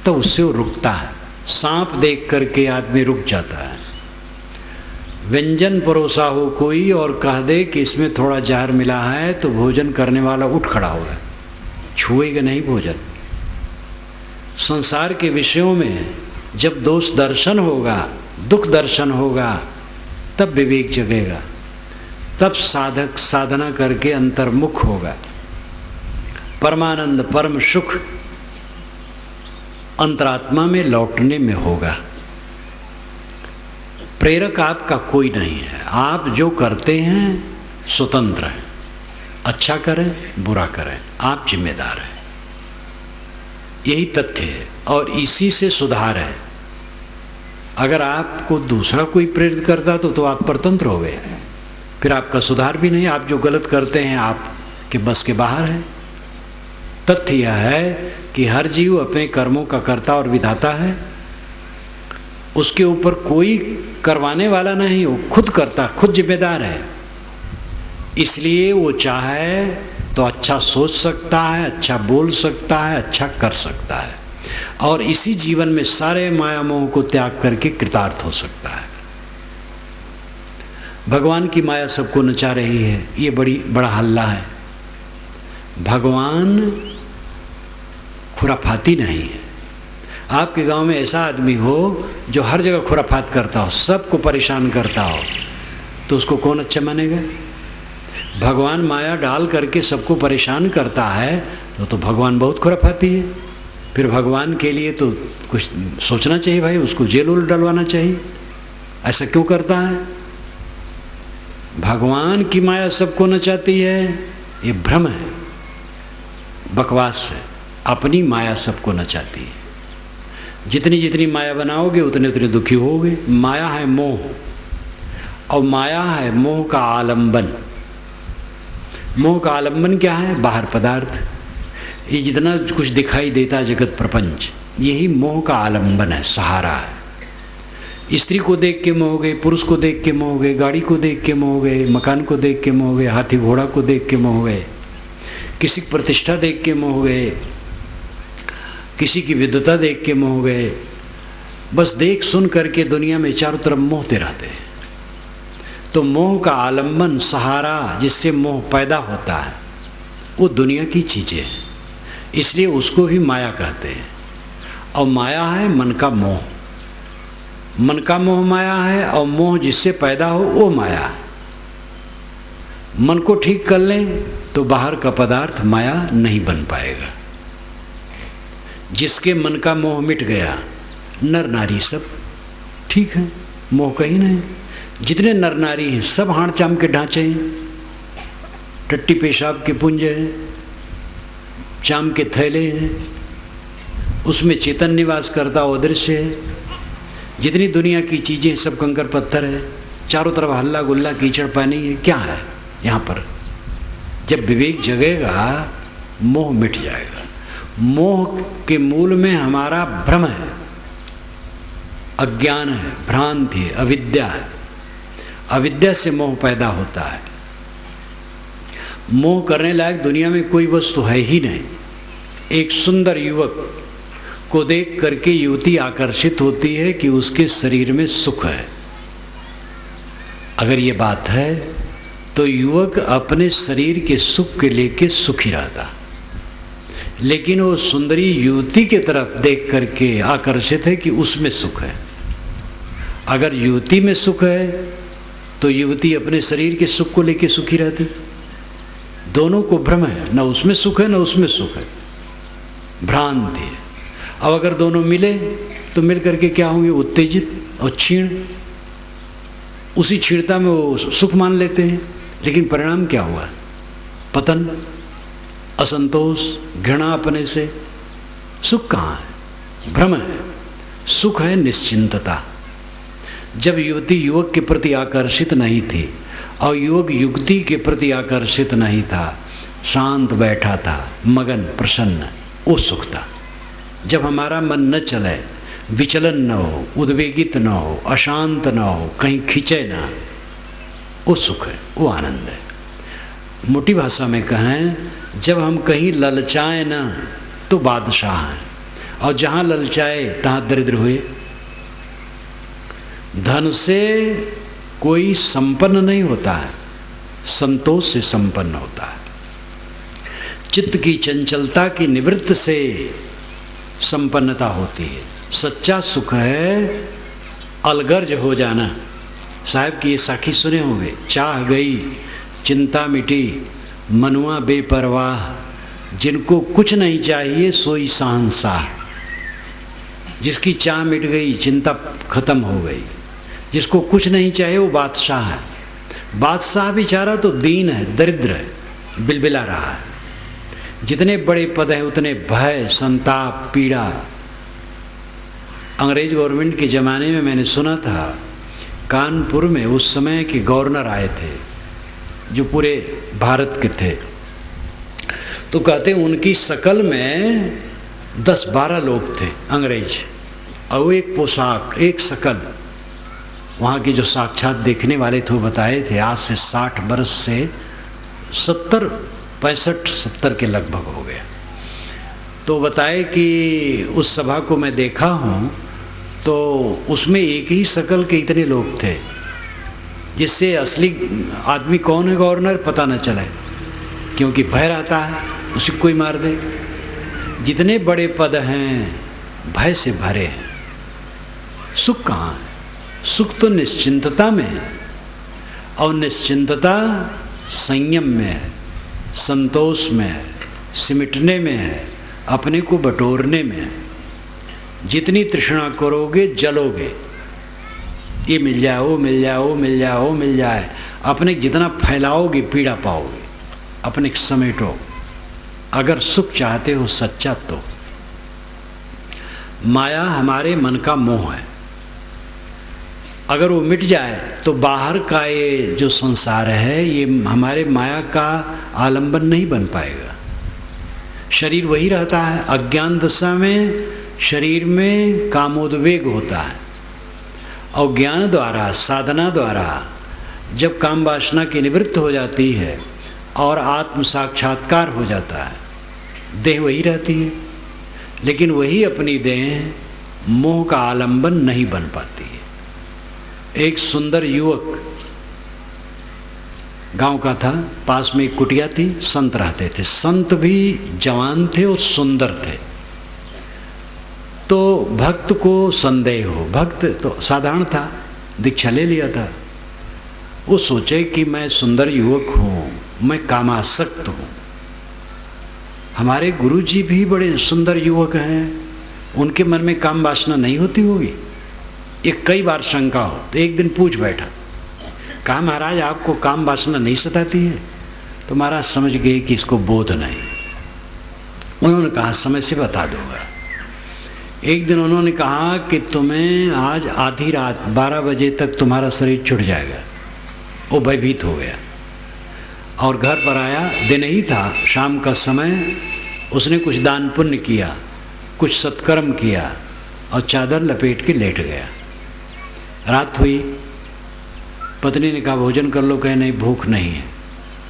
तो उससे वो रुकता है। सांप देख करके आदमी रुक जाता है। व्यंजन परोसा हो कोई और कह दे कि इसमें थोड़ा जहर मिला है तो भोजन करने वाला उठ खड़ा होगा, छुएगा नहीं भोजन। संसार के विषयों में जब दोष दर्शन होगा, दुख दर्शन होगा, तब विवेक जगेगा। तब साधक साधना करके अंतर्मुख होगा। परमानंद परम सुख अंतरात्मा में लौटने में होगा। प्रेरक आपका कोई नहीं है। आप जो करते हैं स्वतंत्र हैं। अच्छा करें बुरा करें, आप जिम्मेदार हैं। यही तथ्य है और इसी से सुधार है। अगर आपको दूसरा कोई प्रेरित करता तो आप परतंत्र हो गए, फिर आपका सुधार भी नहीं। आप जो गलत करते हैं आपके बस के बाहर है। तथ्य यह है कि हर जीव अपने कर्मों का कर्ता और विधाता है। उसके ऊपर कोई करवाने वाला नहीं, वो खुद करता, खुद जिम्मेदार है। इसलिए वो चाहे तो अच्छा सोच सकता है, अच्छा बोल सकता है, अच्छा कर सकता है और इसी जीवन में सारे माया मोह को त्याग करके कृतार्थ हो सकता है। भगवान की माया सबको नचा रही है, ये बड़ा हल्ला है। भगवान खुराफाती नहीं है। आपके गांव में ऐसा आदमी हो जो हर जगह खुराफात करता हो, सबको परेशान करता हो, तो उसको कौन अच्छा मानेगा। भगवान माया डाल करके सबको परेशान करता है तो भगवान बहुत खुराफाती है। फिर भगवान के लिए तो कुछ सोचना चाहिए भाई, उसको जेल उल डलवाना चाहिए। ऐसा क्यों करता है। भगवान की माया सबको नचाती है, ये भ्रम है, बकवास है। अपनी माया सबको नचाती है। जितनी जितनी माया बनाओगे उतने उतने दुखी होगे। माया है मोह और माया है मोह का आलंबन। मोह का आलंबन क्या है। बाहर पदार्थ, ये जितना कुछ दिखाई देता है जगत प्रपंच, यही मोह का आलंबन है, सहारा है। स्त्री को देख के मोह गए, पुरुष को देख के मोह गए, गाड़ी को देख के मोह गए, मकान को देख के मोह गए, हाथी घोड़ा को देख के मोह गए, किसी की प्रतिष्ठा देख के मोह गए, किसी की विद्वता देख के मोह गए। बस देख सुन करके दुनिया में चारों तरफ मोहते रहते हैं। तो मोह का आलंबन, सहारा जिससे मोह पैदा होता है, वो दुनिया की चीज़ें हैं, इसलिए उसको भी माया कहते हैं। और माया है मन का मोह, मन का मोह माया है, और मोह जिससे पैदा हो वो माया है। मन को ठीक कर लें तो बाहर का पदार्थ माया नहीं बन पाएगा। जिसके मन का मोह मिट गया, नर नारी सब ठीक है, मोह कहीं नहीं। जितने नर नारी हैं सब हाड़ चाम के ढांचे हैं, टट्टी पेशाब के पुंज हैं, चाम के थैले हैं, उसमें चेतन निवास करता वो दृश्य है। जितनी दुनिया की चीज़ें सब कंकर पत्थर है, चारों तरफ हल्ला गुल्ला कीचड़ पानी है। क्या है यहाँ पर? जब विवेक जगेगा मोह मिट जाएगा। मोह के मूल में हमारा भ्रम है, अज्ञान है, भ्रांति है, अविद्या है। अविद्या से मोह पैदा होता है। मोह करने लायक दुनिया में कोई वस्तु है ही नहीं। एक सुंदर युवक को देख करके युवती आकर्षित होती है कि उसके शरीर में सुख है। अगर ये बात है तो युवक अपने शरीर के सुख के लेके सुखी रहता, लेकिन वो सुंदरी युवती की तरफ देख करके आकर्षित है कि उसमें सुख है। अगर युवती में सुख है तो युवती अपने शरीर के सुख को लेके सुखी रहती। दोनों को भ्रम है, न उसमें सुख है न उसमें सुख है, भ्रांति है। अब अगर दोनों मिले तो मिल करके क्या होंगे? उत्तेजित और क्षीण। उसी क्षीणता में वो सुख मान लेते हैं, लेकिन परिणाम क्या हुआ? पतन, असंतोष, घृणा अपने से। सुख कहाँ है? भ्रम है। सुख है निश्चिंतता। जब युवती युवक के प्रति आकर्षित नहीं थी और युवक युवती के प्रति आकर्षित नहीं था, शांत बैठा था, मगन, प्रसन्न, वो सुख था। जब हमारा मन न चले, विचलन न हो, उद्वेगित न हो, अशांत न हो, कहीं खिंचे ना, वो सुख है, वो आनंद है। मोटी भाषा में कहें, जब हम कहीं ललचाएं ना तो बादशाह हैं, और जहाँ ललचाए तहाँ दरिद्र हुए। धन से कोई संपन्न नहीं होता है, संतोष से संपन्न होता है। चित्त की चंचलता की निवृत्ति से संपन्नता होती है। सच्चा सुख है अलगर्ज हो जाना। साहब की ये साखी सुने होंगे, चाह गई चिंता मिटी मनुआ बेपरवाह, जिनको कुछ नहीं चाहिए सोई शहंशाह। जिसकी चाह मिट गई, चिंता खत्म हो गई, जिसको कुछ नहीं चाहिए वो बादशाह है। बादशाह बेचारा तो दीन है, दरिद्र है, बिलबिला रहा है। जितने बड़े पद हैं उतने भय, संताप, पीड़ा। अंग्रेज गवर्नमेंट के ज़माने में मैंने सुना था, कानपुर में उस समय के गवर्नर आए थे जो पूरे भारत के थे, तो कहते उनकी शकल में 10-12 लोग थे अंग्रेज, और वो एक पोशाक, एक शकल। वहाँ के जो साक्षात देखने वाले थे वो बताए थे आज से 60 बरस से 65-70 के लगभग हो गया। तो बताए कि उस सभा को मैं देखा हूँ तो उसमें एक ही शकल के इतने लोग थे, जिससे असली आदमी कौन है गवर्नर पता न चले, क्योंकि भय रहता है उसे कोई मार दे। जितने बड़े पद हैं भय से भरे हैं। सुख कहाँ है? सुख तो निश्चिंतता में है, और निश्चिंतता संयम में है, संतोष में है, सिमटने में है, अपने को बटोरने में है। जितनी तृष्णा करोगे जलोगे, ये मिल जाए, वो मिल जाए, वो मिल जाए, वो मिल जाए। अपने जितना फैलाओगे पीड़ा पाओगे। अपने समेटो। अगर सुख चाहते हो सच्चा तो। माया हमारे मन का मोह है, अगर वो मिट जाए तो बाहर का ये जो संसार है ये हमारे माया का आलंबन नहीं बन पाएगा। शरीर वही रहता है। अज्ञान दशा में शरीर में कामोद्वेग होता है, और ज्ञान द्वारा, साधना द्वारा जब काम वासना की निवृत्ति हो जाती है और आत्म साक्षात्कार हो जाता है, देह वही रहती है, लेकिन वही अपनी देह मोह का आलंबन नहीं बन पाती है। एक सुंदर युवक गांव का था, पास में एक कुटिया थी, संत रहते थे। संत भी जवान थे और सुंदर थे। तो भक्त को संदेह हो, भक्त तो साधारण था, दीक्षा ले लिया था। वो सोचे कि मैं सुंदर युवक हूँ, मैं कामासक्त हूँ, हमारे गुरुजी भी बड़े सुंदर युवक हैं, उनके मन में काम वासना नहीं होती होगी। ये कई बार शंका हो, तो एक दिन पूछ बैठा, कहा महाराज आपको काम वासना नहीं सताती है? तो महाराज समझ गए कि इसको बोध नहीं। उन्होंने कहा समय से बता दूंगा। एक दिन उन्होंने कहा कि तुम्हें आज आधी रात 12 बजे तक तुम्हारा शरीर छूट जाएगा। वो भयभीत हो गया और घर पर आया। दिन ही था, शाम का समय। उसने कुछ दान पुण्य किया, कुछ सत्कर्म किया और चादर लपेट के लेट गया। रात हुई, पत्नी ने कहा भोजन कर लो, कहे नहीं भूख नहीं है।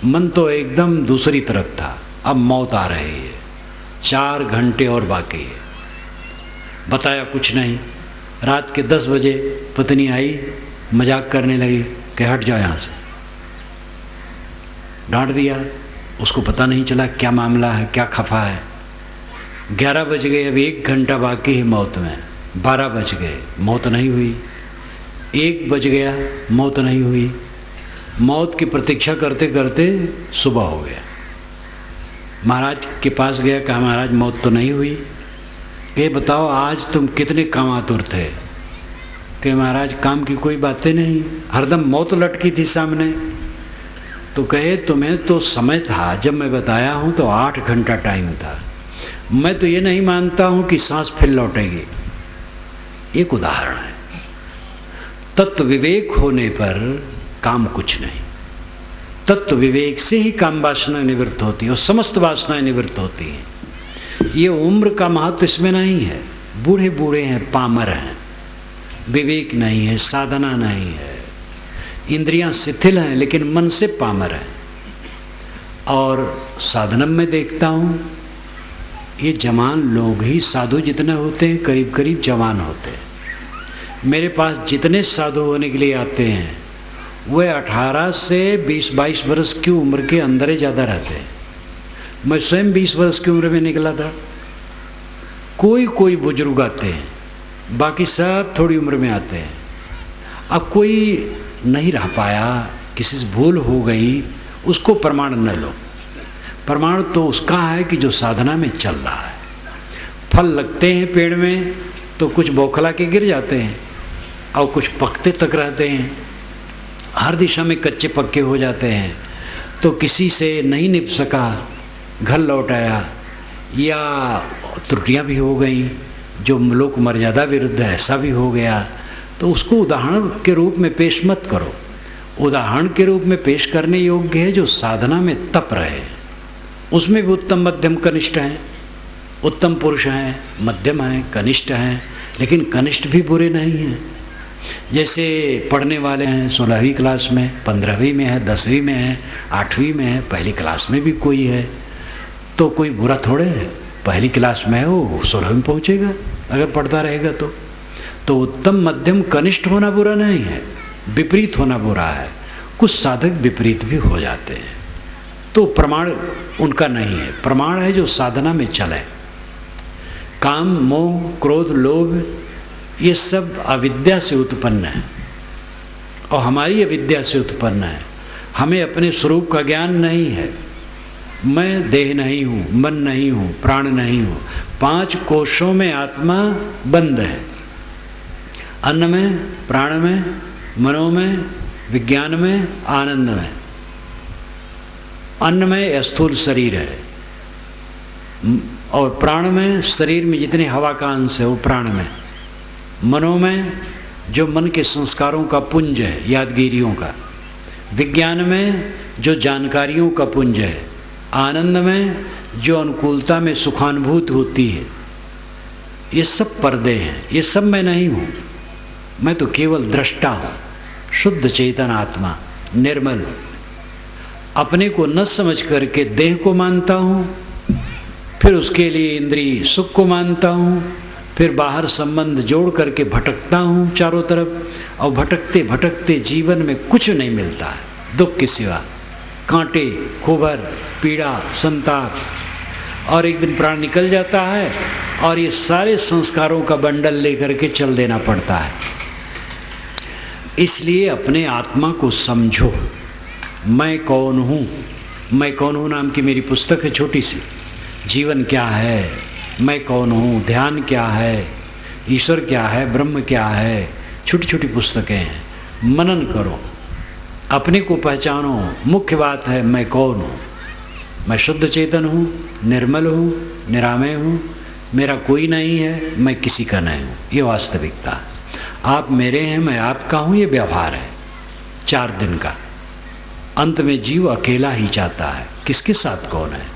मन तो एकदम दूसरी तरफ था, अब मौत आ रही है, 4 घंटे और बाकी है। बताया कुछ नहीं। रात के 10 बजे पत्नी आई, मजाक करने लगी कि हट जाओ यहाँ से। डांट दिया, उसको पता नहीं चला क्या मामला है, क्या खफा है। 11 बज गए, अब 1 घंटा बाकी है मौत में। 12 बज गए, मौत नहीं हुई। 1 बज गया, मौत नहीं हुई। मौत की प्रतीक्षा करते करते सुबह हो गया। महाराज के पास गया, कहा महाराज मौत तो नहीं हुई। ये बताओ आज तुम कितने कामातुर थे? कि महाराज काम की कोई बातें नहीं, हरदम मौत लटकी थी सामने। तो कहे तुम्हें तो समय था, जब मैं बताया हूँ तो 8 घंटा टाइम था। मैं तो ये नहीं मानता हूँ कि सांस फिर लौटेगी। एक उदाहरण है। तत्व विवेक होने पर काम कुछ नहीं। तत्व विवेक से ही काम वासना निवृत्त होती है और समस्त वासनाएं निवृत्त होती हैं। ये उम्र का महत्व इसमें नहीं है। बूढ़े बूढ़े हैं, पामर हैं, विवेक नहीं है, साधना नहीं है, इंद्रियां शिथिल हैं, लेकिन मन से पामर है। और साधना में देखता हूँ ये जवान लोग ही साधु जितने होते हैं, करीब करीब जवान होते हैं। मेरे पास जितने साधु होने के लिए आते हैं वे 18 से 20-22 वर्ष की उम्र के अंदर ही ज़्यादा रहते हैं। मैं स्वयं 20 वर्ष की उम्र में निकला था। कोई कोई बुजुर्ग आते हैं, बाकी सब थोड़ी उम्र में आते हैं। अब कोई नहीं रह पाया, किसी से भूल हो गई, उसको प्रमाण न लो। प्रमाण तो उसका है कि जो साधना में चल रहा है। फल लगते हैं पेड़ में तो कुछ बौखला के गिर जाते हैं और कुछ पकते तक रहते हैं। हर दिशा में कच्चे पक्के हो जाते हैं। तो किसी से नहीं निभ सका, घर लौट आया, या त्रुटियां भी हो गई जो लोक मर्यादा विरुद्ध है, ऐसा भी हो गया। तो उसको उदाहरण के रूप में पेश मत करो। उदाहरण के रूप में पेश करने योग्य है जो साधना में तप रहे, उसमें भी उत्तम मध्यम कनिष्ठ हैं। उत्तम पुरुष हैं, मध्यम हैं, कनिष्ठ हैं, लेकिन कनिष्ठ भी बुरे नहीं हैं। जैसे पढ़ने वाले हैं 16वीं क्लास में, 15वीं में है, 10वीं में है, 8वीं में है, पहली क्लास में भी कोई है, तो कोई बुरा थोड़े है। पहली क्लास में है वो 16वीं में पहुँचेगा अगर पढ़ता रहेगा तो उत्तम मध्यम कनिष्ठ होना बुरा नहीं है, विपरीत होना बुरा है। कुछ साधक विपरीत भी हो जाते हैं, तो प्रमाण उनका नहीं है। प्रमाण है जो साधना में चले। काम, मोह, क्रोध, लोभ, ये सब अविद्या से उत्पन्न है और हमारी अविद्या से उत्पन्न है। हमें अपने स्वरूप का ज्ञान नहीं है। मैं देह नहीं हूँ, मन नहीं हूँ, प्राण नहीं हूँ। 5 कोशों में आत्मा बंद है। अन्न में, प्राण में, मनो में, विज्ञान में, आनंद में। अन्न में स्थूल शरीर है और प्राण में, शरीर में जितनी हवा का अंश है वो प्राण में। मनो में जो मन के संस्कारों का पुंज है, यादगिरियों का। विज्ञान में जो जानकारियों का पुंज है। आनंद में जो अनुकूलता में सुखानुभूत होती है। ये सब पर्दे हैं, ये सब मैं नहीं हूँ। मैं तो केवल दृष्टा हूँ, शुद्ध चेतन आत्मा, निर्मल। अपने को न समझ करके देह को मानता हूँ, फिर उसके लिए इंद्रिय सुख को मानता हूँ, फिर बाहर संबंध जोड़ करके भटकता हूँ चारों तरफ, और भटकते भटकते जीवन में कुछ नहीं मिलता है दुख के सिवा। कांटे, खुबर, पीड़ा, संताप, और एक दिन प्राण निकल जाता है और ये सारे संस्कारों का बंडल लेकर के चल देना पड़ता है। इसलिए अपने आत्मा को समझो। मैं कौन हूँ, मैं कौन हूँ नाम की मेरी पुस्तक है छोटी सी। जीवन क्या है, मैं कौन हूँ, ध्यान क्या है, ईश्वर क्या है, ब्रह्म क्या है, छोटी छोटी पुस्तकें हैं। मनन करो, अपने को पहचानो। मुख्य बात है मैं कौन हूँ। मैं शुद्ध चेतन हूँ, निर्मल हूँ, निरामय हूँ, मेरा कोई नहीं है, मैं किसी का नहीं हूँ। ये वास्तविकता है। आप मेरे हैं, मैं आपका हूँ, ये व्यवहार है 4 दिन का। अंत में जीव अकेला ही चाहता है, किसके साथ कौन है।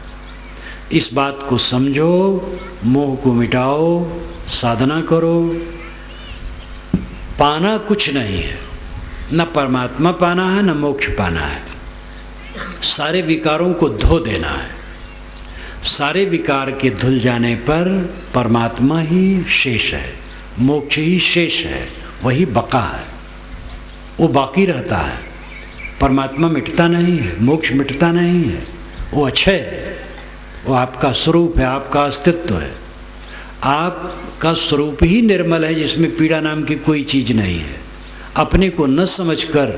इस बात को समझो, मोह को मिटाओ, साधना करो। पाना कुछ नहीं है, न परमात्मा पाना है, न मोक्ष पाना है। सारे विकारों को धो देना है। सारे विकार के धुल जाने पर परमात्मा ही शेष है, मोक्ष ही शेष है, वही बका है, वो बाकी रहता है। परमात्मा मिटता नहीं है, मोक्ष मिटता नहीं है, वो अक्षय है, वो आपका स्वरूप है, आपका अस्तित्व है। आपका स्वरूप ही निर्मल है, जिसमें पीड़ा नाम की कोई चीज़ नहीं है। अपने को न समझकर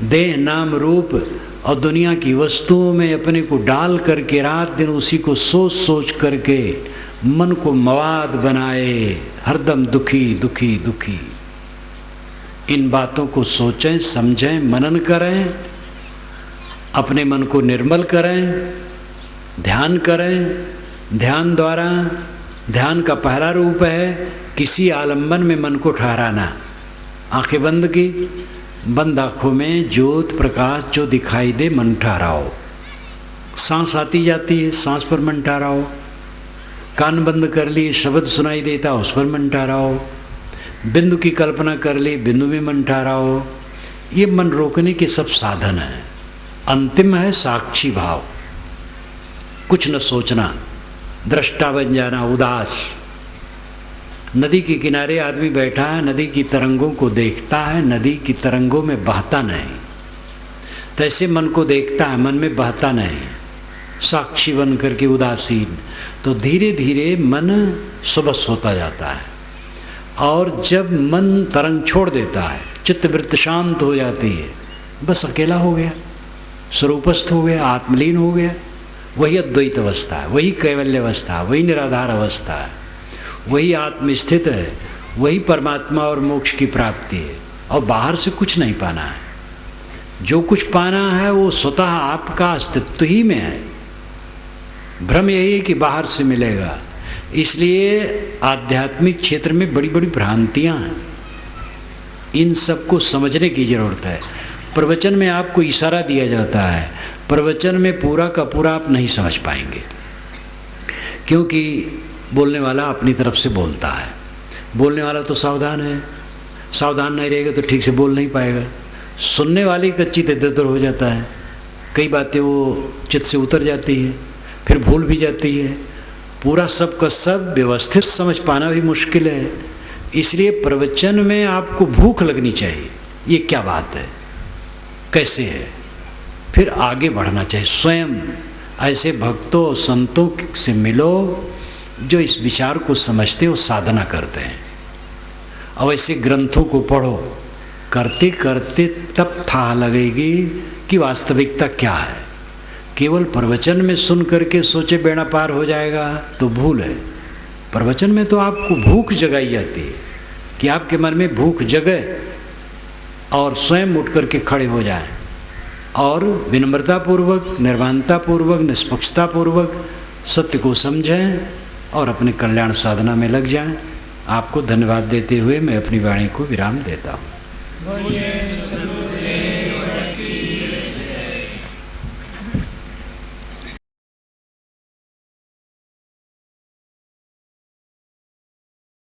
देह, नाम, रूप और दुनिया की वस्तुओं में अपने को डाल करके रात दिन उसी को सोच सोच करके मन को मवाद बनाए, हरदम दुखी दुखी दुखी। इन बातों को सोचें, समझें, मनन करें, अपने मन को निर्मल करें, ध्यान करें। ध्यान द्वारा, ध्यान का पहला रूप है किसी आलम्बन में मन को ठहराना। आंखें बंद की, बंद आँखों में ज्योत प्रकाश जो दिखाई दे मन ठहराओ। सांस आती जाती है, सांस पर मन ठहराओ। कान बंद कर लिए, शब्द सुनाई देता उस पर मन ठहराओ। बिंदु की कल्पना कर ली, बिंदु में मन ठहराओ। ये मन रोकने के सब साधन हैं। अंतिम है साक्षी भाव, कुछ न सोचना, दृष्टा बन जाना, उदास। नदी के किनारे आदमी बैठा है, नदी की तरंगों को देखता है, नदी की तरंगों में बहता नहीं। तैसे मन को देखता है, मन में बहता नहीं, साक्षी बन करके उदासीन। तो धीरे धीरे मन सुबस होता जाता है। और जब मन तरंग छोड़ देता है, चित्तवृत्ति शांत हो जाती है, बस अकेला हो गया, स्वरूपस्थ हो गया, आत्मलीन हो गया। वही अद्वैत अवस्था है, वही कैवल्य अवस्था है, वही निराधार अवस्था है, वही आत्मस्थित है, वही परमात्मा और मोक्ष की प्राप्ति है। और बाहर से कुछ नहीं पाना है। जो कुछ पाना है वो स्वतः आपका अस्तित्व ही में है। भ्रम यही है कि बाहर से मिलेगा। इसलिए आध्यात्मिक क्षेत्र में बड़ी बड़ी भ्रांतियां हैं। इन सबको समझने की जरूरत है। प्रवचन में आपको इशारा दिया जाता है, प्रवचन में पूरा का पूरा आप नहीं समझ पाएंगे, क्योंकि बोलने वाला अपनी तरफ से बोलता है। बोलने वाला तो सावधान है, सावधान नहीं रहेगा तो ठीक से बोल नहीं पाएगा। सुनने वाले का चित्त इधर-उधर हो जाता है, कई बातें वो चित्त से उतर जाती है, फिर भूल भी जाती है। पूरा सब का सब व्यवस्थित समझ पाना भी मुश्किल है। इसलिए प्रवचन में आपको भूख लगनी चाहिए, ये क्या बात है, कैसे है, फिर आगे बढ़ना चाहिए। स्वयं ऐसे भक्तों और संतों से मिलो जो इस विचार को समझते हो, साधना करते हैं। और ऐसे ग्रंथों को पढ़ो, करते करते तब था लगेगी कि वास्तविकता क्या है। केवल प्रवचन में सुन करके सोचे बेड़ा पार हो जाएगा तो भूल है। प्रवचन में तो आपको भूख जगाई जाती है कि आपके मन में भूख जगे और स्वयं उठ करके खड़े हो जाएं और विनम्रतापूर्वक, निर्वाणतापूर्वक, निष्पक्षतापूर्वक सत्य को समझें और अपने कल्याण साधना में लग जाएं। आपको धन्यवाद देते हुए मैं अपनी वाणी को विराम देता हूँ।